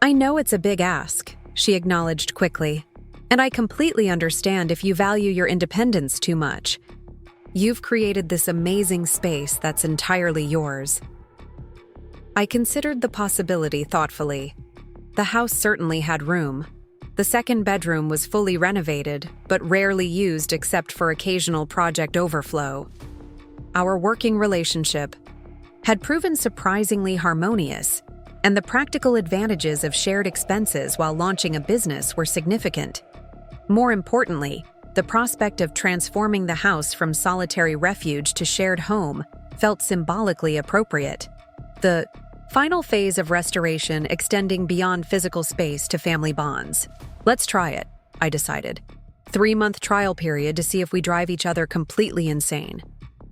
"I know it's a big ask," she acknowledged quickly, "and I completely understand if you value your independence too much. You've created this amazing space that's entirely yours." I considered the possibility thoughtfully. The house certainly had room. The second bedroom was fully renovated, but rarely used except for occasional project overflow. Our working relationship had proven surprisingly harmonious, and the practical advantages of shared expenses while launching a business were significant. More importantly, the prospect of transforming the house from solitary refuge to shared home felt symbolically appropriate. The final phase of restoration extending beyond physical space to family bonds. Let's try it, I decided. 3-month trial period to see if we drive each other completely insane.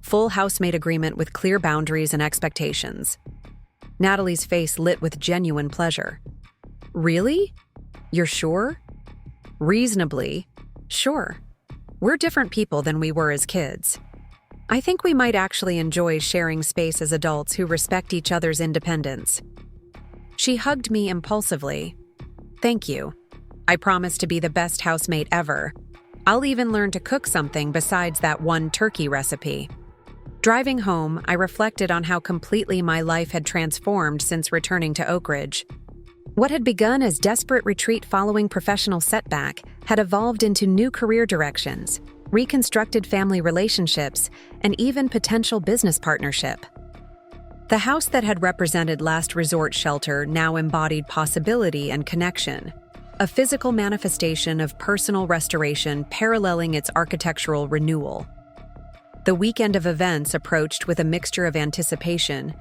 Full housemate agreement with clear boundaries and expectations. Natalie's face lit with genuine pleasure. Really? You're sure? Reasonably sure. We're different people than we were as kids. I think we might actually enjoy sharing space as adults who respect each other's independence. She hugged me impulsively. Thank you. I promise to be the best housemate ever. I'll even learn to cook something besides that one turkey recipe. Driving home, I reflected on how completely my life had transformed since returning to Oakridge. What had begun as desperate retreat following professional setback had evolved into new career directions, reconstructed family relationships, and even potential business partnership. The house that had represented last resort shelter now embodied possibility and connection, a physical manifestation of personal restoration paralleling its architectural renewal. The weekend of events approached with a mixture of anticipation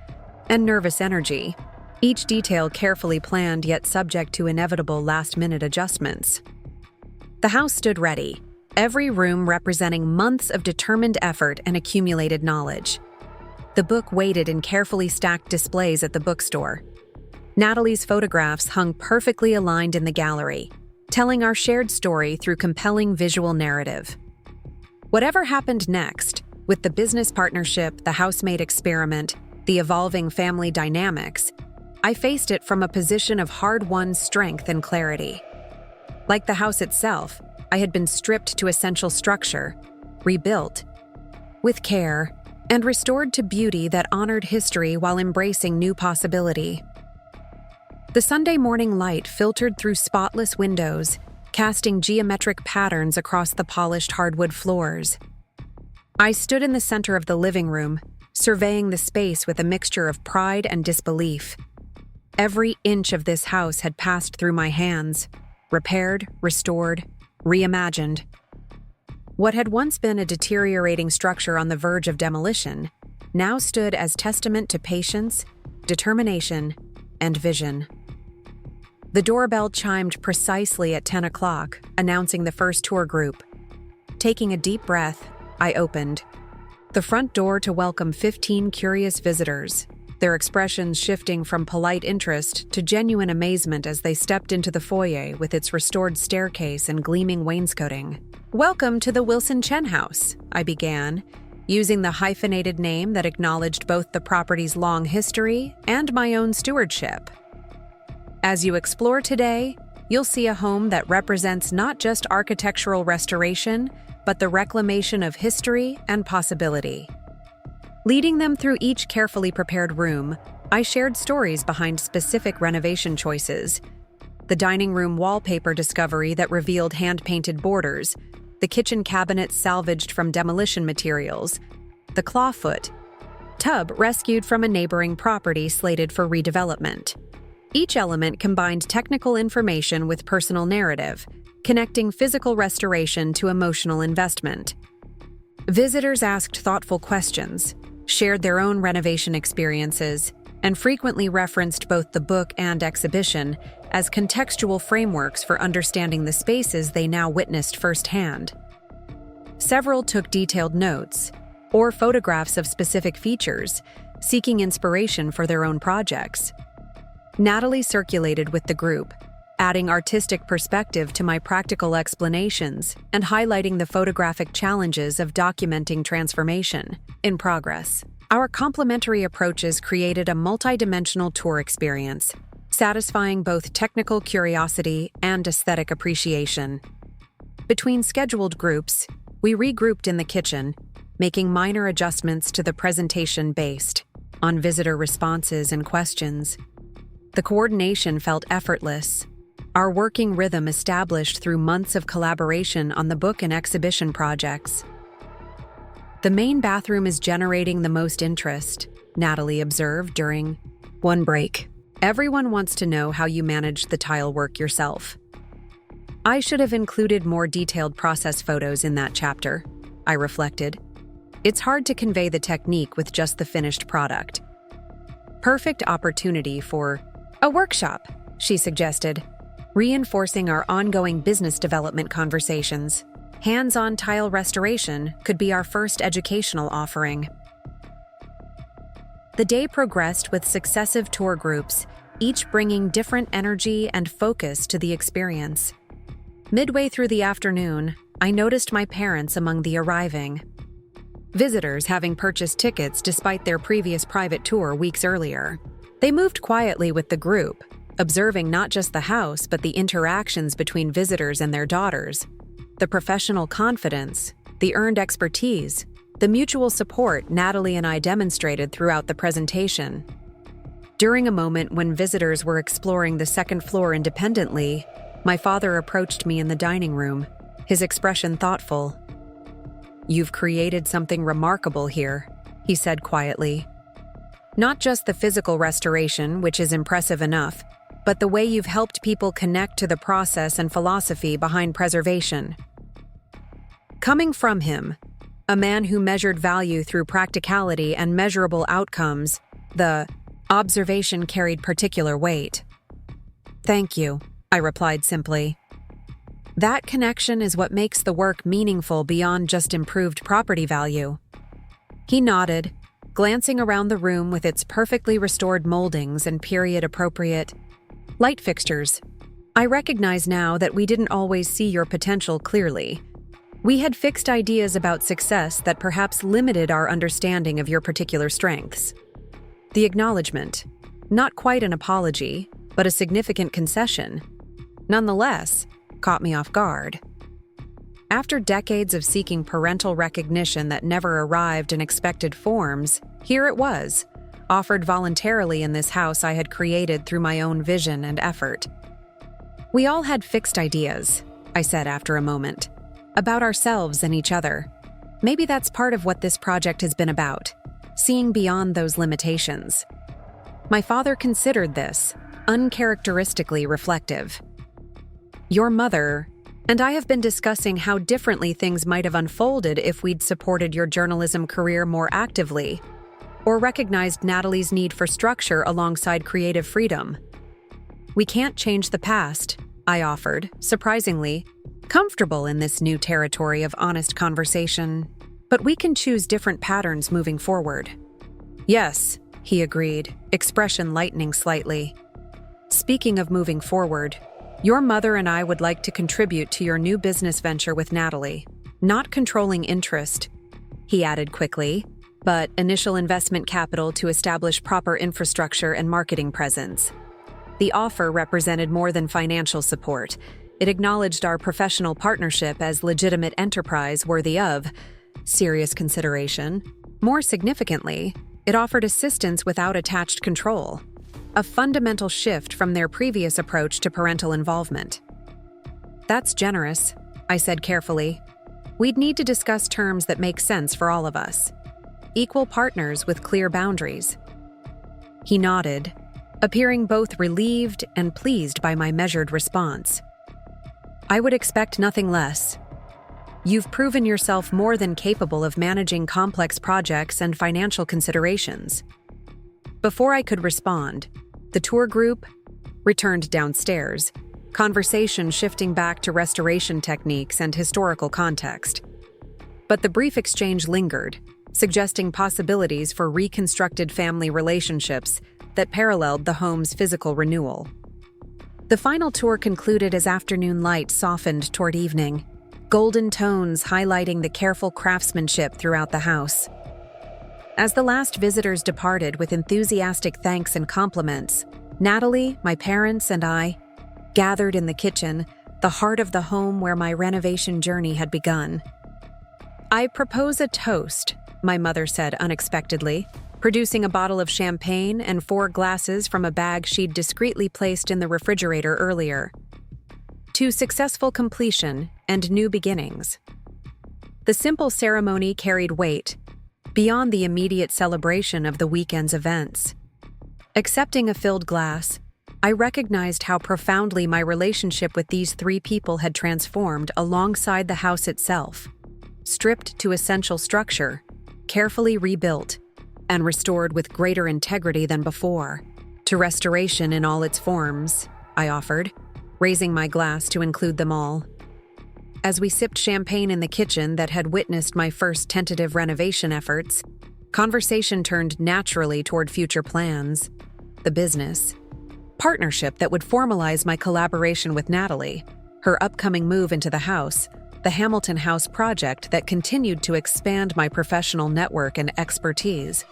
and nervous energy, each detail carefully planned yet subject to inevitable last-minute adjustments. The house stood ready, every room representing months of determined effort and accumulated knowledge. The book waited in carefully stacked displays at the bookstore. Natalie's photographs hung perfectly aligned in the gallery, telling our shared story through compelling visual narrative. Whatever happened next, with the business partnership, the housemate experiment, the evolving family dynamics, I faced it from a position of hard-won strength and clarity. Like the house itself, I had been stripped to essential structure, rebuilt with care, and restored to beauty that honored history while embracing new possibility. The Sunday morning light filtered through spotless windows, casting geometric patterns across the polished hardwood floors. I stood in the center of the living room, surveying the space with a mixture of pride and disbelief. Every inch of this house had passed through my hands, repaired, restored, reimagined. What had once been a deteriorating structure on the verge of demolition now stood as testament to patience, determination, and vision. The doorbell chimed precisely at 10 o'clock, announcing the first tour group. Taking a deep breath, I opened the front door to welcome 15 curious visitors, their expressions shifting from polite interest to genuine amazement as they stepped into the foyer with its restored staircase and gleaming wainscoting. "Welcome to the Madeline Chen house," I began, using the hyphenated name that acknowledged both the property's long history and my own stewardship. As you explore today, you'll see a home that represents not just architectural restoration, but the reclamation of history and possibility. Leading them through each carefully prepared room, I shared stories behind specific renovation choices. The dining room wallpaper discovery that revealed hand-painted borders, the kitchen cabinets salvaged from demolition materials, the clawfoot tub rescued from a neighboring property slated for redevelopment. Each element combined technical information with personal narrative, connecting physical restoration to emotional investment. Visitors asked thoughtful questions, shared their own renovation experiences, and frequently referenced both the book and exhibition as contextual frameworks for understanding the spaces they now witnessed firsthand. Several took detailed notes or photographs of specific features, seeking inspiration for their own projects. Natalie circulated with the group, adding artistic perspective to my practical explanations and highlighting the photographic challenges of documenting transformation in progress. Our complementary approaches created a multidimensional tour experience, satisfying both technical curiosity and aesthetic appreciation. Between scheduled groups, we regrouped in the kitchen, making minor adjustments to the presentation based on visitor responses and questions. The coordination felt effortless, our working rhythm established through months of collaboration on the book and exhibition projects. "The main bathroom is generating the most interest," Natalie observed during one break. Everyone wants to know how you managed the tile work yourself. I should have included more detailed process photos in that chapter, I reflected. It's hard to convey the technique with just the finished product. Perfect opportunity for a workshop, she suggested, reinforcing our ongoing business development conversations. Hands-on tile restoration could be our first educational offering. The day progressed with successive tour groups, each bringing different energy and focus to the experience. Midway through the afternoon, I noticed my parents among the arriving visitors, having purchased tickets despite their previous private tour weeks earlier. They moved quietly with the group, observing not just the house but the interactions between visitors and their daughters, the professional confidence, the earned expertise, the mutual support Natalie and I demonstrated throughout the presentation. During a moment when visitors were exploring the second floor independently, my father approached me in the dining room, his expression thoughtful. "You've created something remarkable here," he said quietly. "Not just the physical restoration, which is impressive enough, but the way you've helped people connect to the process and philosophy behind preservation." Coming from him, a man who measured value through practicality and measurable outcomes, the observation carried particular weight. "Thank you," I replied simply. That connection is what makes the work meaningful beyond just improved property value. He nodded, glancing around the room with its perfectly restored moldings and period-appropriate light fixtures. "I recognize now that we didn't always see your potential clearly. We had fixed ideas about success that perhaps limited our understanding of your particular strengths." The acknowledgement, not quite an apology, but a significant concession, nonetheless, caught me off guard. After decades of seeking parental recognition that never arrived in expected forms, here it was, offered voluntarily in this house I had created through my own vision and effort. "We all had fixed ideas," I said after a moment, "about ourselves and each other. Maybe that's part of what this project has been about, seeing beyond those limitations." My father considered this, uncharacteristically reflective. "Your mother and I have been discussing how differently things might have unfolded if we'd supported your journalism career more actively, or recognized Natalie's need for structure alongside creative freedom. We can't change the past," I offered, surprisingly, comfortable in this new territory of honest conversation, "but we can choose different patterns moving forward." "Yes," he agreed, expression lightening slightly. "Speaking of moving forward, your mother and I would like to contribute to your new business venture with Natalie. Not controlling interest," he added quickly, "but initial investment capital to establish proper infrastructure and marketing presence." The offer represented more than financial support. It acknowledged our professional partnership as legitimate enterprise worthy of serious consideration. More significantly, it offered assistance without attached control, a fundamental shift from their previous approach to parental involvement. "That's generous," I said carefully. "We'd need to discuss terms that make sense for all of us. Equal partners with clear boundaries." He nodded, appearing both relieved and pleased by my measured response. "I would expect nothing less. You've proven yourself more than capable of managing complex projects and financial considerations." Before I could respond, the tour group returned downstairs, conversation shifting back to restoration techniques and historical context. But the brief exchange lingered, suggesting possibilities for reconstructed family relationships that paralleled the home's physical renewal. The final tour concluded as afternoon light softened toward evening, golden tones highlighting the careful craftsmanship throughout the house. As the last visitors departed with enthusiastic thanks and compliments, Natalie, my parents, and I gathered in the kitchen, the heart of the home where my renovation journey had begun. "I propose a toast," my mother said unexpectedly, producing a bottle of champagne and 4 glasses from a bag she'd discreetly placed in the refrigerator earlier. "To successful completion and new beginnings." The simple ceremony carried weight, beyond the immediate celebration of the weekend's events. Accepting a filled glass, I recognized how profoundly my relationship with these three people had transformed alongside the house itself. Stripped to essential structure, carefully rebuilt, and restored with greater integrity than before. To restoration in all its forms, I offered, raising my glass to include them all. As we sipped champagne in the kitchen that had witnessed my first tentative renovation efforts, conversation turned naturally toward future plans, the business, partnership that would formalize my collaboration with Natalie, her upcoming move into the house, the Hamilton House project that continued to expand my professional network and expertise.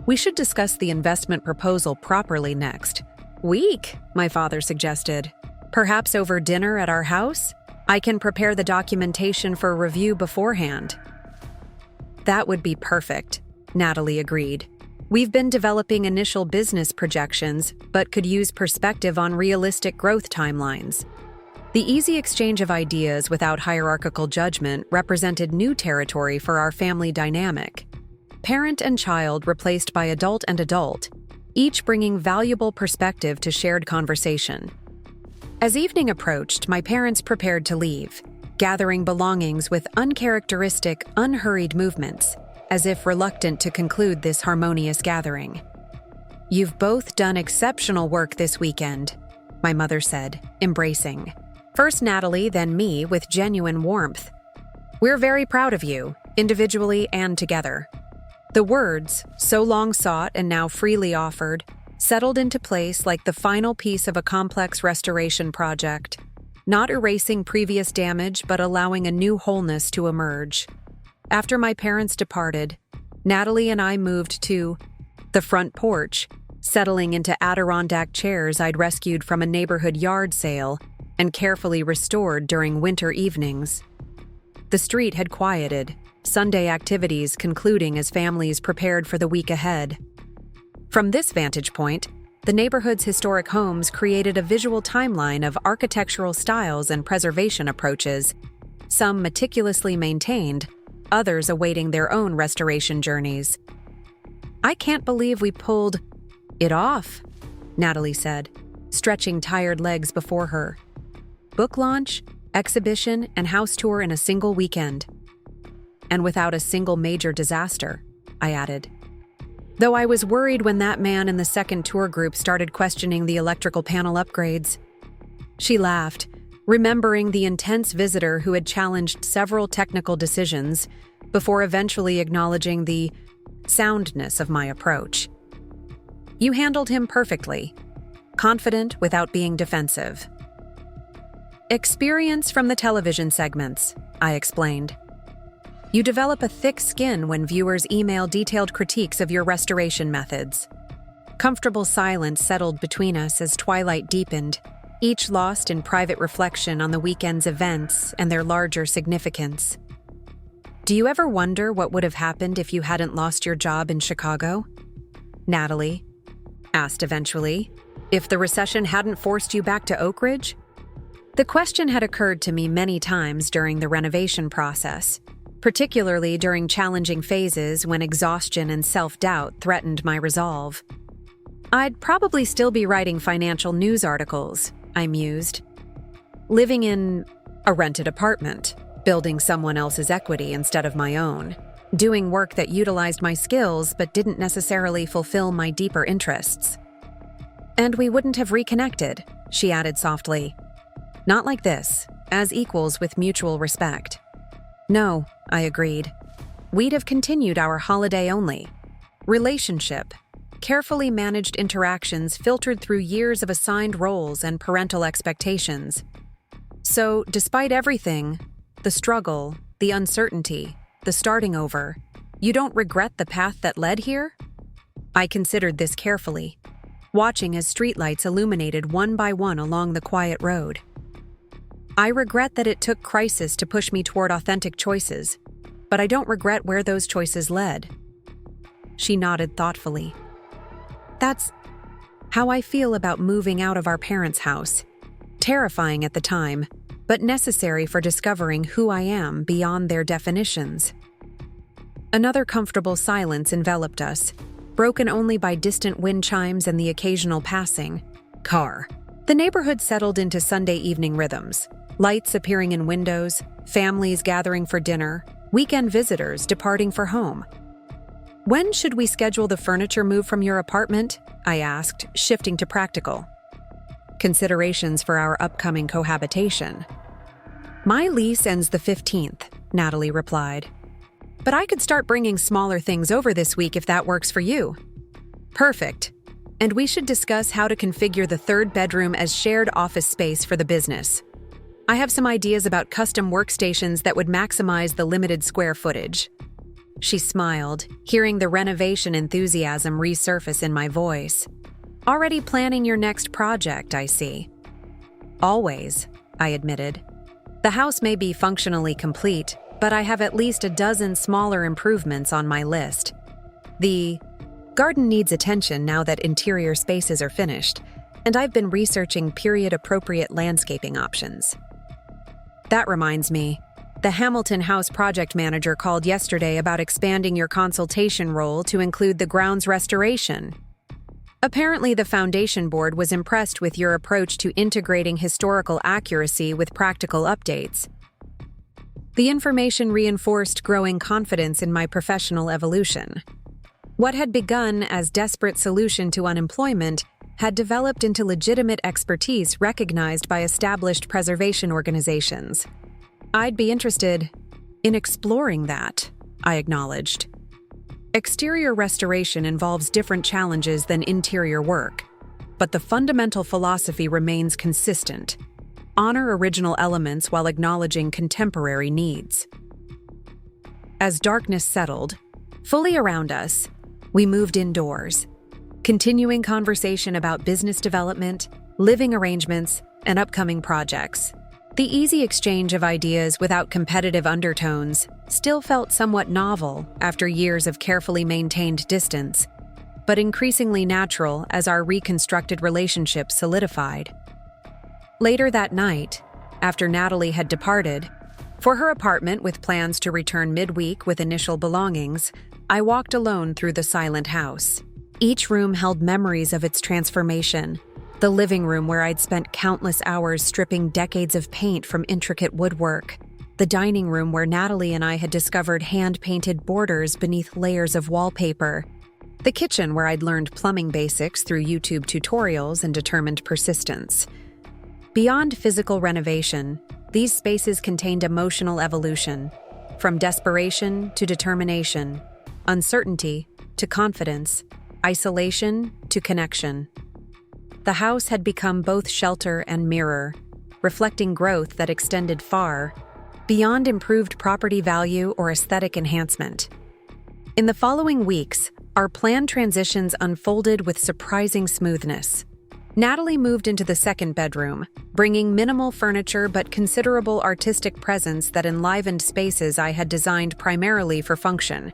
We should discuss the investment proposal properly next week, my father suggested. Perhaps over dinner at our house? I can prepare the documentation for review beforehand. That would be perfect, Natalie agreed. We've been developing initial business projections, but could use perspective on realistic growth timelines. The easy exchange of ideas without hierarchical judgment represented new territory for our family dynamic. Parent and child replaced by adult and adult, each bringing valuable perspective to shared conversation. As evening approached, my parents prepared to leave, gathering belongings with uncharacteristic, unhurried movements, as if reluctant to conclude this harmonious gathering. "You've both done exceptional work this weekend," my mother said, embracing. First Natalie, then me, with genuine warmth. "We're very proud of you, individually and together." The words, so long sought and now freely offered, settled into place like the final piece of a complex restoration project, not erasing previous damage but allowing a new wholeness to emerge. After my parents departed, Natalie and I moved to the front porch, settling into Adirondack chairs I'd rescued from a neighborhood yard sale and carefully restored during winter evenings. The street had quieted, Sunday activities concluding as families prepared for the week ahead. From this vantage point, the neighborhood's historic homes created a visual timeline of architectural styles and preservation approaches, some meticulously maintained, others awaiting their own restoration journeys. "I can't believe we pulled it off," Natalie said, stretching tired legs before her. "Book launch, exhibition, and house tour in a single weekend. And without a single major disaster," I added. Though I was worried when that man in the second tour group started questioning the electrical panel upgrades. She laughed, remembering the intense visitor who had challenged several technical decisions before eventually acknowledging the soundness of my approach. "You handled him perfectly, confident without being defensive." "Experience from the television segments," I explained. "You develop a thick skin when viewers email detailed critiques of your restoration methods." Comfortable silence settled between us as twilight deepened, each lost in private reflection on the weekend's events and their larger significance. "Do you ever wonder what would have happened if you hadn't lost your job in Chicago?" Natalie asked eventually. "If the recession hadn't forced you back to Oakridge?" The question had occurred to me many times during the renovation process, particularly during challenging phases when exhaustion and self-doubt threatened my resolve. "I'd probably still be writing financial news articles," I mused. "Living in a rented apartment, building someone else's equity instead of my own, doing work that utilized my skills but didn't necessarily fulfill my deeper interests." "And we wouldn't have reconnected," she added softly. "Not like this, as equals with mutual respect." "No," I agreed. "We'd have continued our holiday-only relationship, carefully managed interactions filtered through years of assigned roles and parental expectations. So, despite everything, the struggle, the uncertainty, the starting over, you don't regret the path that led here?" I considered this carefully, watching as streetlights illuminated one by one along the quiet road. "I regret that it took crisis to push me toward authentic choices, but I don't regret where those choices led." She nodded thoughtfully. "That's how I feel about moving out of our parents' house. Terrifying at the time, but necessary for discovering who I am beyond their definitions." Another comfortable silence enveloped us, broken only by distant wind chimes and the occasional passing car. The neighborhood settled into Sunday evening rhythms, lights appearing in windows, families gathering for dinner, weekend visitors departing for home. "When should we schedule the furniture move from your apartment?" I asked, shifting to practical considerations for our upcoming cohabitation. "My lease ends the 15th, Natalie replied. "But I could start bringing smaller things over this week if that works for you." "Perfect. And we should discuss how to configure the third bedroom as shared office space for the business. I have some ideas about custom workstations that would maximize the limited square footage." She smiled, hearing the renovation enthusiasm resurface in my voice. "Already planning your next project, I see." "Always," I admitted. "The house may be functionally complete, but I have at least a dozen smaller improvements on my list. The garden needs attention now that interior spaces are finished, and I've been researching period-appropriate landscaping options." "That reminds me, the Hamilton House project manager called yesterday about expanding your consultation role to include the grounds restoration. Apparently, the foundation board was impressed with your approach to integrating historical accuracy with practical updates." The information reinforced growing confidence in my professional evolution. What had begun as desperate solution to unemployment had developed into legitimate expertise recognized by established preservation organizations. "I'd be interested in exploring that," I acknowledged. "Exterior restoration involves different challenges than interior work, but the fundamental philosophy remains consistent. Honor original elements while acknowledging contemporary needs." As darkness settled, fully around us, we moved indoors, continuing conversation about business development, living arrangements, and upcoming projects. The easy exchange of ideas without competitive undertones still felt somewhat novel after years of carefully maintained distance, but increasingly natural as our reconstructed relationship solidified. Later that night, after Natalie had departed, for her apartment with plans to return midweek with initial belongings, I walked alone through the silent house. Each room held memories of its transformation. The living room where I'd spent countless hours stripping decades of paint from intricate woodwork. The dining room where Natalie and I had discovered hand-painted borders beneath layers of wallpaper. The kitchen where I'd learned plumbing basics through YouTube tutorials and determined persistence. Beyond physical renovation, these spaces contained emotional evolution, from desperation to determination, uncertainty to confidence, isolation to connection. The house had become both shelter and mirror, reflecting growth that extended far beyond improved property value or aesthetic enhancement. In the following weeks, our planned transitions unfolded with surprising smoothness. Natalie moved into the second bedroom, bringing minimal furniture but considerable artistic presence that enlivened spaces I had designed primarily for function.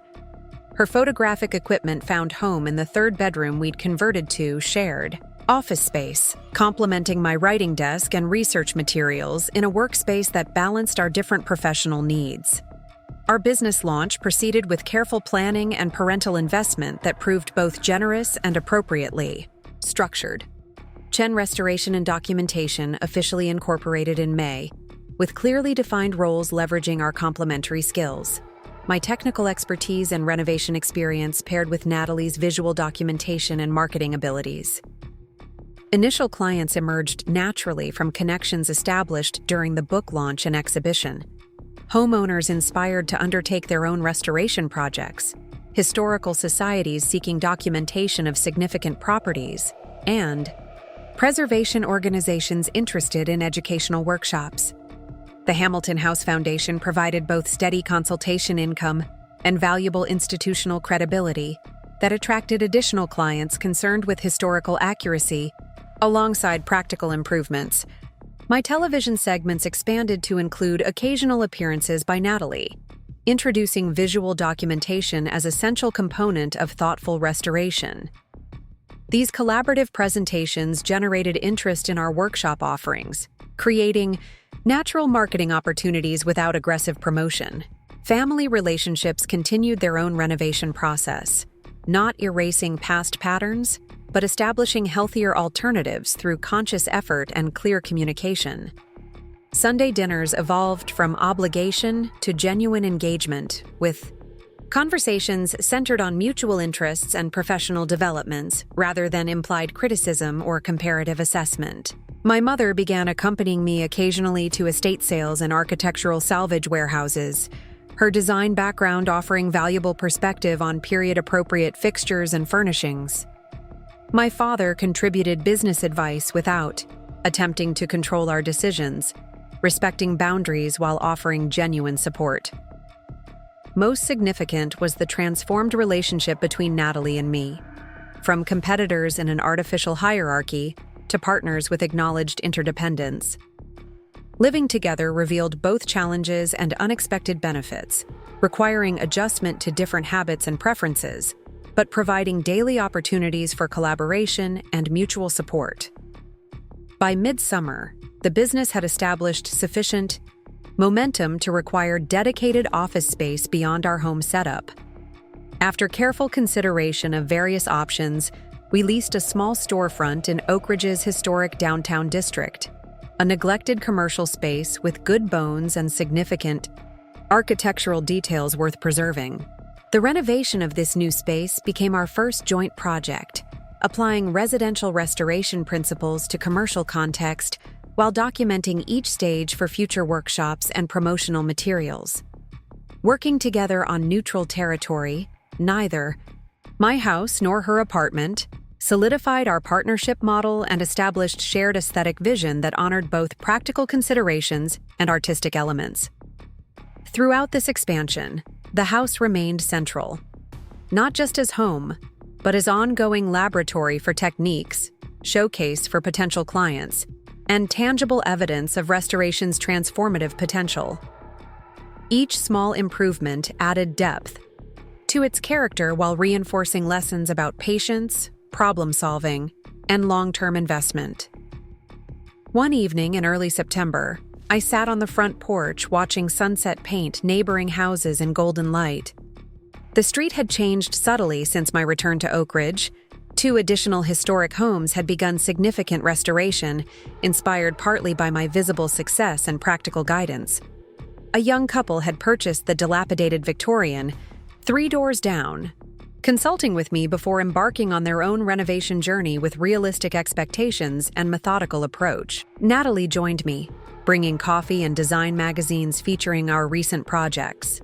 Her photographic equipment found home in the third bedroom we'd converted to shared office space, complementing my writing desk and research materials in a workspace that balanced our different professional needs. Our business launch proceeded with careful planning and parental investment that proved both generous and appropriately structured. Chen Restoration and Documentation officially incorporated in May, with clearly defined roles leveraging our complementary skills. My technical expertise and renovation experience paired with Natalie's visual documentation and marketing abilities. Initial clients emerged naturally from connections established during the book launch and exhibition. Homeowners inspired to undertake their own restoration projects, historical societies seeking documentation of significant properties, and preservation organizations interested in educational workshops. The Hamilton House Foundation provided both steady consultation income and valuable institutional credibility that attracted additional clients concerned with historical accuracy, alongside practical improvements. My television segments expanded to include occasional appearances by Natalie, introducing visual documentation as an essential component of thoughtful restoration. These collaborative presentations generated interest in our workshop offerings, creating natural marketing opportunities without aggressive promotion. Family relationships continued their own renovation process. not erasing past patterns, but establishing healthier alternatives through conscious effort and clear communication. Sunday dinners evolved from obligation to genuine engagement, with conversations centered on mutual interests and professional developments rather than implied criticism or comparative assessment. My mother began accompanying me occasionally to estate sales and architectural salvage warehouses, her design background offering valuable perspective on period-appropriate fixtures and furnishings. My father contributed business advice without attempting to control our decisions, respecting boundaries while offering genuine support. Most significant was the transformed relationship between Natalie and me, from competitors in an artificial hierarchy to partners with acknowledged interdependence. Living together revealed both challenges and unexpected benefits, requiring adjustment to different habits and preferences, but providing daily opportunities for collaboration and mutual support. By midsummer, the business had established sufficient momentum to require dedicated office space beyond our home setup. After careful consideration of various options, we leased a small storefront in Oakridge's historic downtown district, a neglected commercial space with good bones and significant architectural details worth preserving. The renovation of this new space became our first joint project, applying residential restoration principles to commercial context while documenting each stage for future workshops and promotional materials. Working together on neutral territory, neither my house nor her apartment solidified our partnership model and established shared aesthetic vision that honored both practical considerations and artistic elements. Throughout this expansion, the house remained central, not just as home, but as ongoing laboratory for techniques, showcase for potential clients, and tangible evidence of restoration's transformative potential. Each small improvement added depth to its character while reinforcing lessons about patience, problem-solving, and long-term investment. One evening in early September, I sat on the front porch watching sunset paint neighboring houses in golden light. The street had changed subtly since my return to Oakridge. 2 additional historic homes had begun significant restoration, inspired partly by my visible success and practical guidance. A young couple had purchased the dilapidated Victorian 3 doors down, consulting with me before embarking on their own renovation journey with realistic expectations and methodical approach. Natalie joined me, bringing coffee and design magazines featuring our recent projects.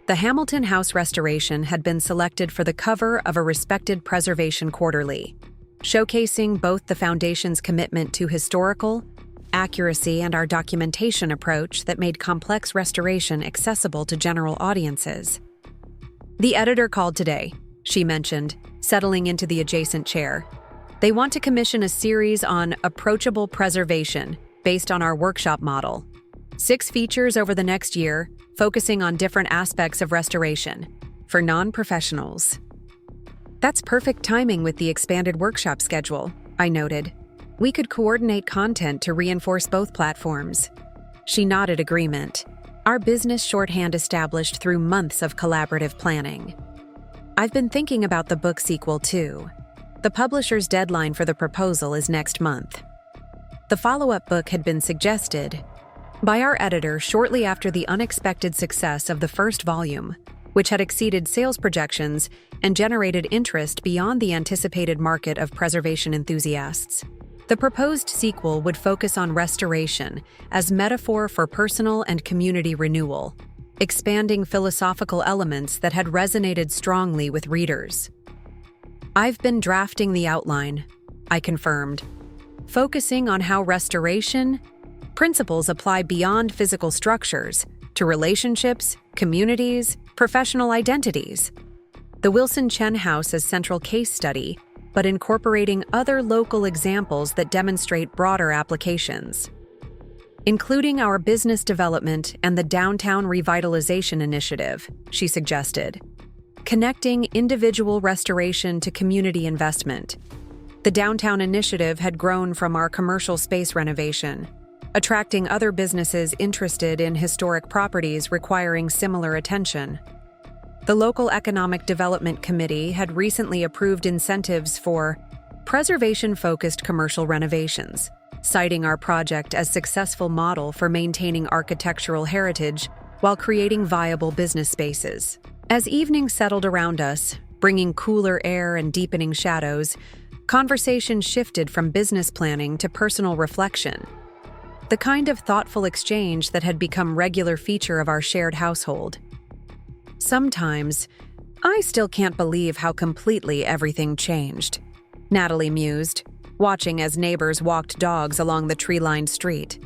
The Hamilton House restoration had been selected for the cover of a respected preservation quarterly, showcasing both the foundation's commitment to historical accuracy and our documentation approach that made complex restoration accessible to general audiences. The editor called today, she mentioned, settling into the adjacent chair. They want to commission a series on approachable preservation based on our workshop model. 6 features over the next year, focusing on different aspects of restoration for non-professionals. That's perfect timing with the expanded workshop schedule, I noted. We could coordinate content to reinforce both platforms. She nodded agreement. Our business shorthand established through months of collaborative planning. I've been thinking about the book sequel too. The publisher's deadline for the proposal is next month. The follow-up book had been suggested by our editor shortly after the unexpected success of the first volume, which had exceeded sales projections and generated interest beyond the anticipated market of preservation enthusiasts. The proposed sequel would focus on restoration as metaphor for personal and community renewal, expanding philosophical elements that had resonated strongly with readers. I've been drafting the outline, I confirmed, focusing on how restoration principles apply beyond physical structures to relationships, communities, professional identities. The Madeline Chen House as central case study, but incorporating other local examples that demonstrate broader applications, including our business development and the Downtown Revitalization Initiative, she suggested, connecting individual restoration to community investment. The Downtown Initiative had grown from our commercial space renovation, attracting other businesses interested in historic properties requiring similar attention. The local Economic Development Committee had recently approved incentives for preservation-focused commercial renovations, citing our project as a successful model for maintaining architectural heritage while creating viable business spaces. As evening settled around us, bringing cooler air and deepening shadows, conversation shifted from business planning to personal reflection, the kind of thoughtful exchange that had become a regular feature of our shared household. Sometimes, I still can't believe how completely everything changed, Natalie mused, watching as neighbors walked dogs along the tree-lined street.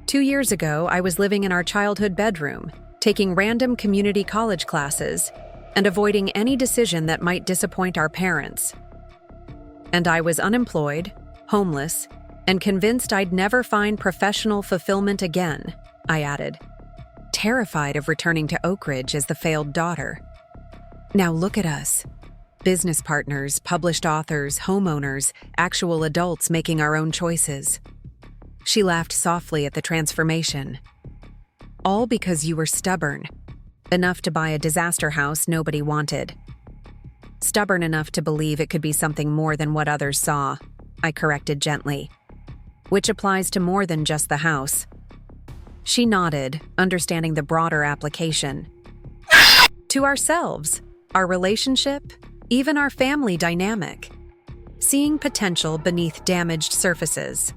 2 years ago, I was living in our childhood bedroom, taking random community college classes and avoiding any decision that might disappoint our parents. And I was unemployed, homeless, and convinced I'd never find professional fulfillment again, I added, terrified of returning to Oakridge as the failed daughter. Now look at us. Business partners, published authors, homeowners, actual adults making our own choices. She laughed softly at the transformation. All because you were stubborn, enough to buy a disaster house nobody wanted. Stubborn enough to believe it could be something more than what others saw, I corrected gently. Which applies to more than just the house. She nodded, understanding the broader application. To ourselves, our relationship, even our family dynamic. Seeing potential beneath damaged surfaces.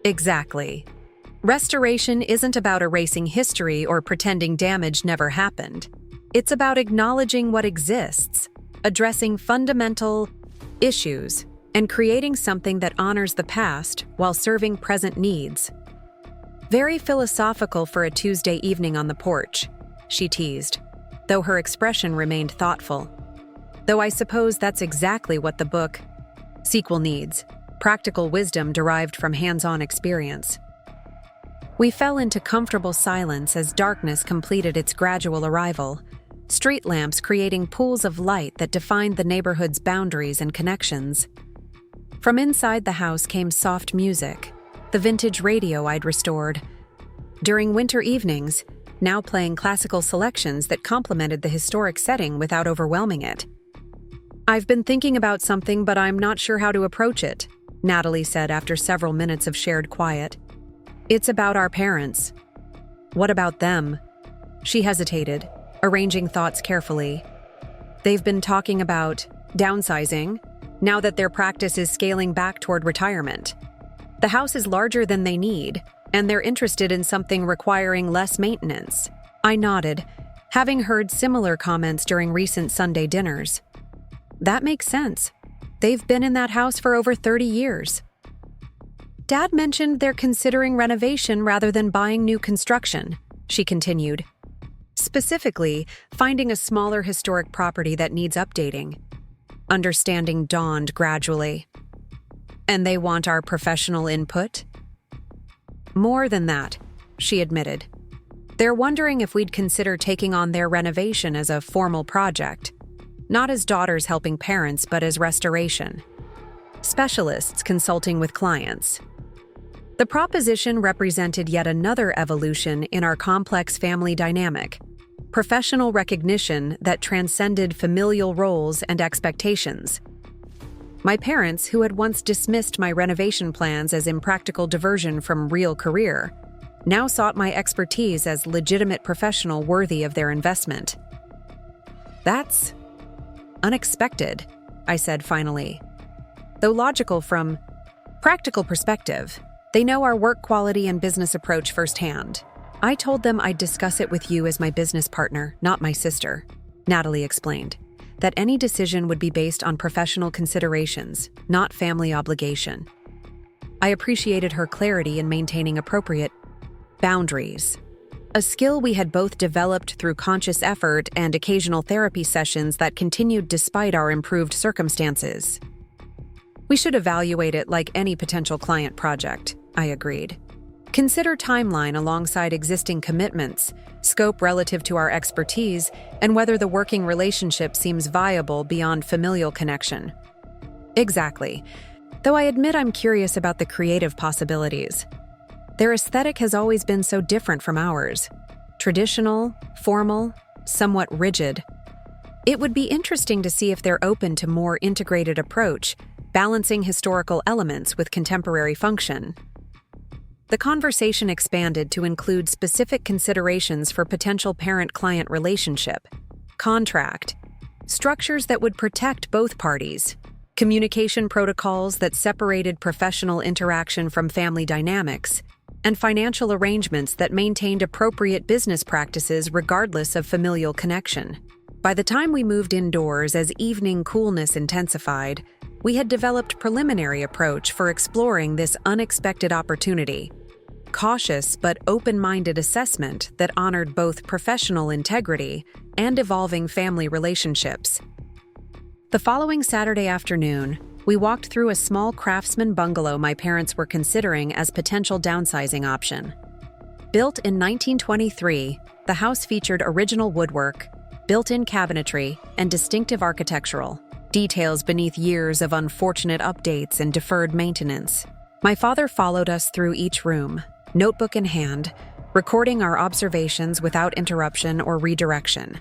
Exactly. Restoration isn't about erasing history or pretending damage never happened. It's about acknowledging what exists, addressing fundamental issues, and creating something that honors the past while serving present needs. Very philosophical for a Tuesday evening on the porch, she teased, though her expression remained thoughtful. Though I suppose that's exactly what the book sequel needs, practical wisdom derived from hands-on experience. We fell into comfortable silence as darkness completed its gradual arrival, street lamps creating pools of light that defined the neighborhood's boundaries and connections. From inside the house came soft music, the vintage radio I'd restored. During winter evenings, now playing classical selections that complemented the historic setting without overwhelming it. I've been thinking about something, but I'm not sure how to approach it, Natalie said after several minutes of shared quiet. It's about our parents. What about them? She hesitated, arranging thoughts carefully. They've been talking about downsizing, now that their practice is scaling back toward retirement. The house is larger than they need, and they're interested in something requiring less maintenance. I nodded, having heard similar comments during recent Sunday dinners. That makes sense. They've been in that house for over 30 years. Dad mentioned they're considering renovation rather than buying new construction, she continued. Specifically, finding a smaller historic property that needs updating. Understanding dawned gradually. And they want our professional input? More than that, she admitted. They're wondering if we'd consider taking on their renovation as a formal project. Not as daughters helping parents, but as restoration. Specialists consulting with clients. The proposition represented yet another evolution in our complex family dynamic. Professional recognition that transcended familial roles and expectations. My parents, who had once dismissed my renovation plans as impractical diversion from real career, now sought my expertise as legitimate professional worthy of their investment. That's unexpected, I said finally. Though logical from practical perspective, they know our work quality and business approach firsthand. I told them I'd discuss it with you as my business partner, not my sister, Natalie explained, that any decision would be based on professional considerations, not family obligation. I appreciated her clarity in maintaining appropriate boundaries, a skill we had both developed through conscious effort and occasional therapy sessions that continued despite our improved circumstances. We should evaluate it like any potential client project, I agreed. Consider timeline alongside existing commitments, scope relative to our expertise, and whether the working relationship seems viable beyond familial connection. Exactly. Though I admit I'm curious about the creative possibilities. Their aesthetic has always been so different from ours. Traditional, formal, somewhat rigid. It would be interesting to see if they're open to more integrated approach, balancing historical elements with contemporary function. The conversation expanded to include specific considerations for potential parent-client relationship, contract, structures that would protect both parties, communication protocols that separated professional interaction from family dynamics, and financial arrangements that maintained appropriate business practices regardless of familial connection. By the time we moved indoors as evening coolness intensified, we had developed preliminary approach for exploring this unexpected opportunity. Cautious but open-minded assessment that honored both professional integrity and evolving family relationships. The following Saturday afternoon, we walked through a small craftsman bungalow my parents were considering as potential downsizing option. Built in 1923, the house featured original woodwork, built-in cabinetry, and distinctive architectural details beneath years of unfortunate updates and deferred maintenance. My father followed us through each room, notebook in hand, recording our observations without interruption or redirection.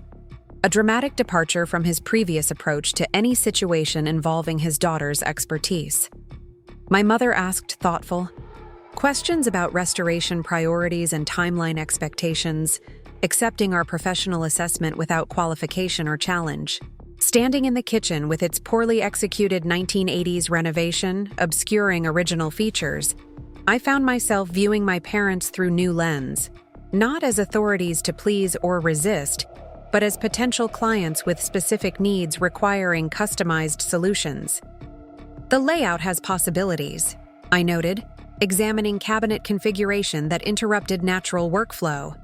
A dramatic departure from his previous approach to any situation involving his daughter's expertise. My mother asked thoughtful questions about restoration priorities and timeline expectations, accepting our professional assessment without qualification or challenge. Standing in the kitchen with its poorly executed 1980s renovation obscuring original features, I found myself viewing my parents through new lens, not as authorities to please or resist, but as potential clients with specific needs requiring customized solutions. The layout has possibilities, I noted, examining cabinet configuration that interrupted natural workflow.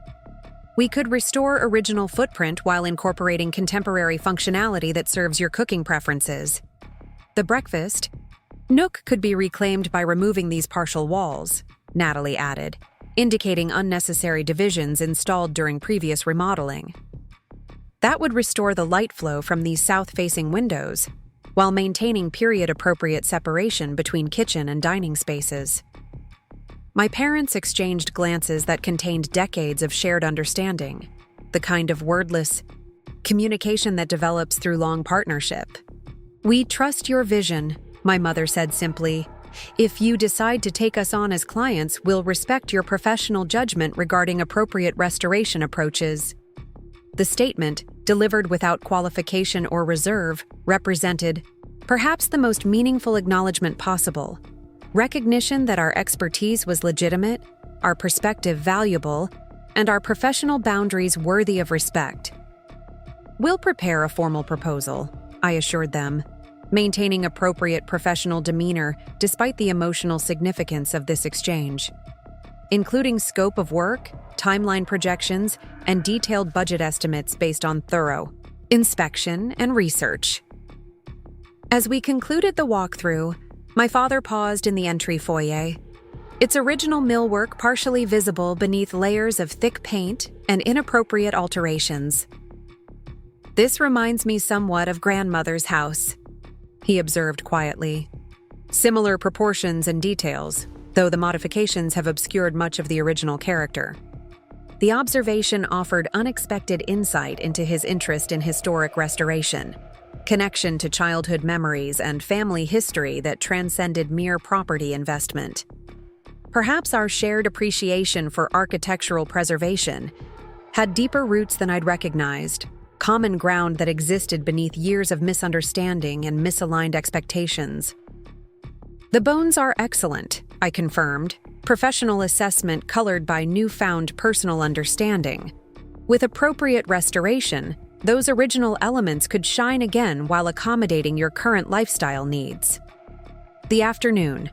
We could restore original footprint while incorporating contemporary functionality that serves your cooking preferences. The breakfast nook could be reclaimed by removing these partial walls, Natalie added, indicating unnecessary divisions installed during previous remodeling. That would restore the light flow from these south-facing windows, while maintaining period-appropriate separation between kitchen and dining spaces. My parents exchanged glances that contained decades of shared understanding, the kind of wordless communication that develops through long partnership. "We trust your vision," my mother said simply. "If you decide to take us on as clients, we'll respect your professional judgment regarding appropriate restoration approaches." The statement, delivered without qualification or reserve, represented perhaps the most meaningful acknowledgement possible. Recognition that our expertise was legitimate, our perspective valuable, and our professional boundaries worthy of respect. "We'll prepare a formal proposal," I assured them, maintaining appropriate professional demeanor despite the emotional significance of this exchange, including scope of work, timeline projections, and detailed budget estimates based on thorough inspection and research. As we concluded the walkthrough, my father paused in the entry foyer, its original millwork partially visible beneath layers of thick paint and inappropriate alterations. "This reminds me somewhat of grandmother's house," he observed quietly. "Similar proportions and details, though the modifications have obscured much of the original character." The observation offered unexpected insight into his interest in historic restoration, connection to childhood memories, and family history that transcended mere property investment. Perhaps our shared appreciation for architectural preservation had deeper roots than I'd recognized, common ground that existed beneath years of misunderstanding and misaligned expectations. "The bones are excellent," I confirmed, professional assessment colored by newfound personal understanding. "With appropriate restoration, those original elements could shine again while accommodating your current lifestyle needs." The afternoon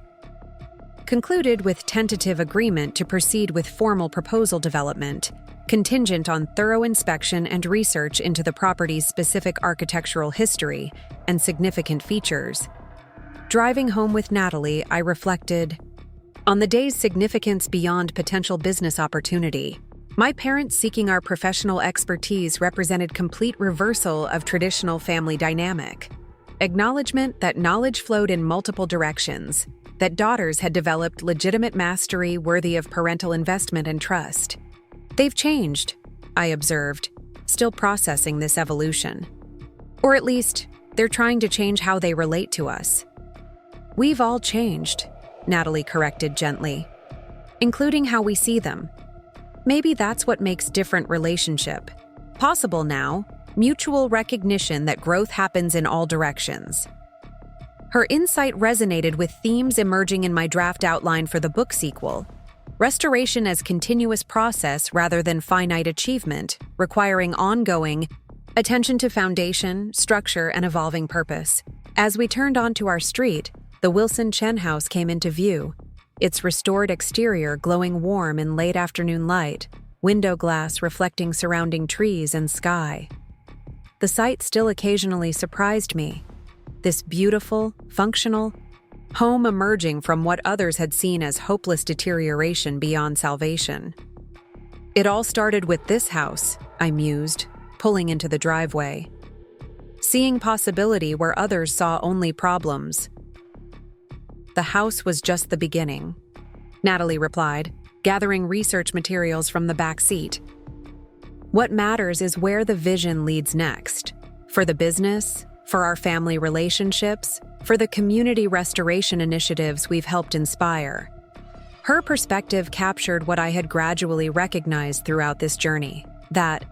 concluded with tentative agreement to proceed with formal proposal development, contingent on thorough inspection and research into the property's specific architectural history and significant features. Driving home with Natalie, I reflected on the day's significance beyond potential business opportunity. My parents seeking our professional expertise represented complete reversal of traditional family dynamic. Acknowledgement that knowledge flowed in multiple directions, that daughters had developed legitimate mastery worthy of parental investment and trust. "They've changed," I observed, still processing this evolution. Or at least, they're trying to change how they relate to us. We've all changed, Natalie corrected gently, including how we see them. Maybe that's what makes different relationship possible now, mutual recognition that growth happens in all directions. Her insight resonated with themes emerging in my draft outline for the book sequel. Restoration as continuous process rather than finite achievement, requiring ongoing attention to foundation, structure, and evolving purpose. As we turned onto our street, the Wilson Chen house came into view, its restored exterior glowing warm in late afternoon light, window glass reflecting surrounding trees and sky. The sight still occasionally surprised me. This beautiful, functional home emerging from what others had seen as hopeless deterioration beyond salvation. It all started with this house, I mused, pulling into the driveway. Seeing possibility where others saw only problems. The house was just the beginning, Natalie replied, gathering research materials from the back seat. What matters is where the vision leads next. For the business, for our family relationships, for the community restoration initiatives we've helped inspire. Her perspective captured what I had gradually recognized throughout this journey, that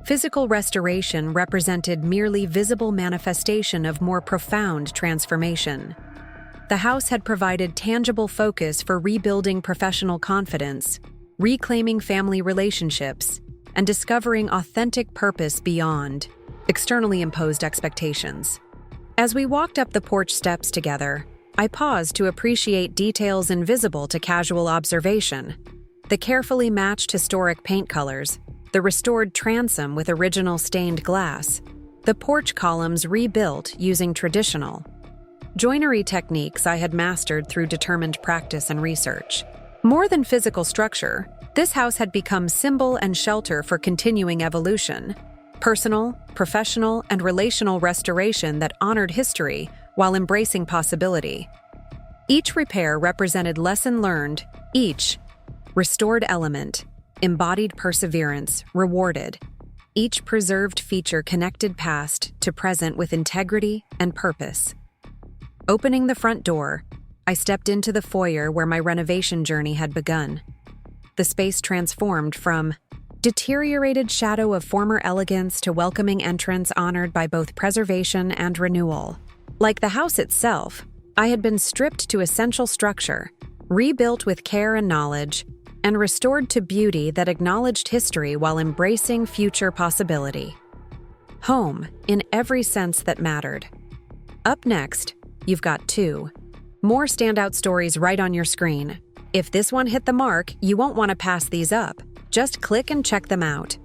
physical restoration represented merely visible manifestation of more profound transformation. The house had provided tangible focus for rebuilding professional confidence, reclaiming family relationships, and discovering authentic purpose beyond externally imposed expectations. As we walked up the porch steps together, I paused to appreciate details invisible to casual observation. The carefully matched historic paint colors, the restored transom with original stained glass, the porch columns rebuilt using traditional joinery techniques I had mastered through determined practice and research. More than physical structure, this house had become symbol and shelter for continuing evolution, personal, professional, and relational restoration that honored history while embracing possibility. Each repair represented lesson learned, each restored element embodied perseverance, rewarded. Each preserved feature connected past to present with integrity and purpose. Opening the front door, I stepped into the foyer where my renovation journey had begun. The space transformed from deteriorated shadow of former elegance to welcoming entrance honored by both preservation and renewal. Like the house itself, I had been stripped to essential structure, rebuilt with care and knowledge, and restored to beauty that acknowledged history while embracing future possibility. Home, in every sense that mattered. Up next, you've got 2 more standout stories right on your screen. If this one hit the mark, you won't want to pass these up. Just click and check them out.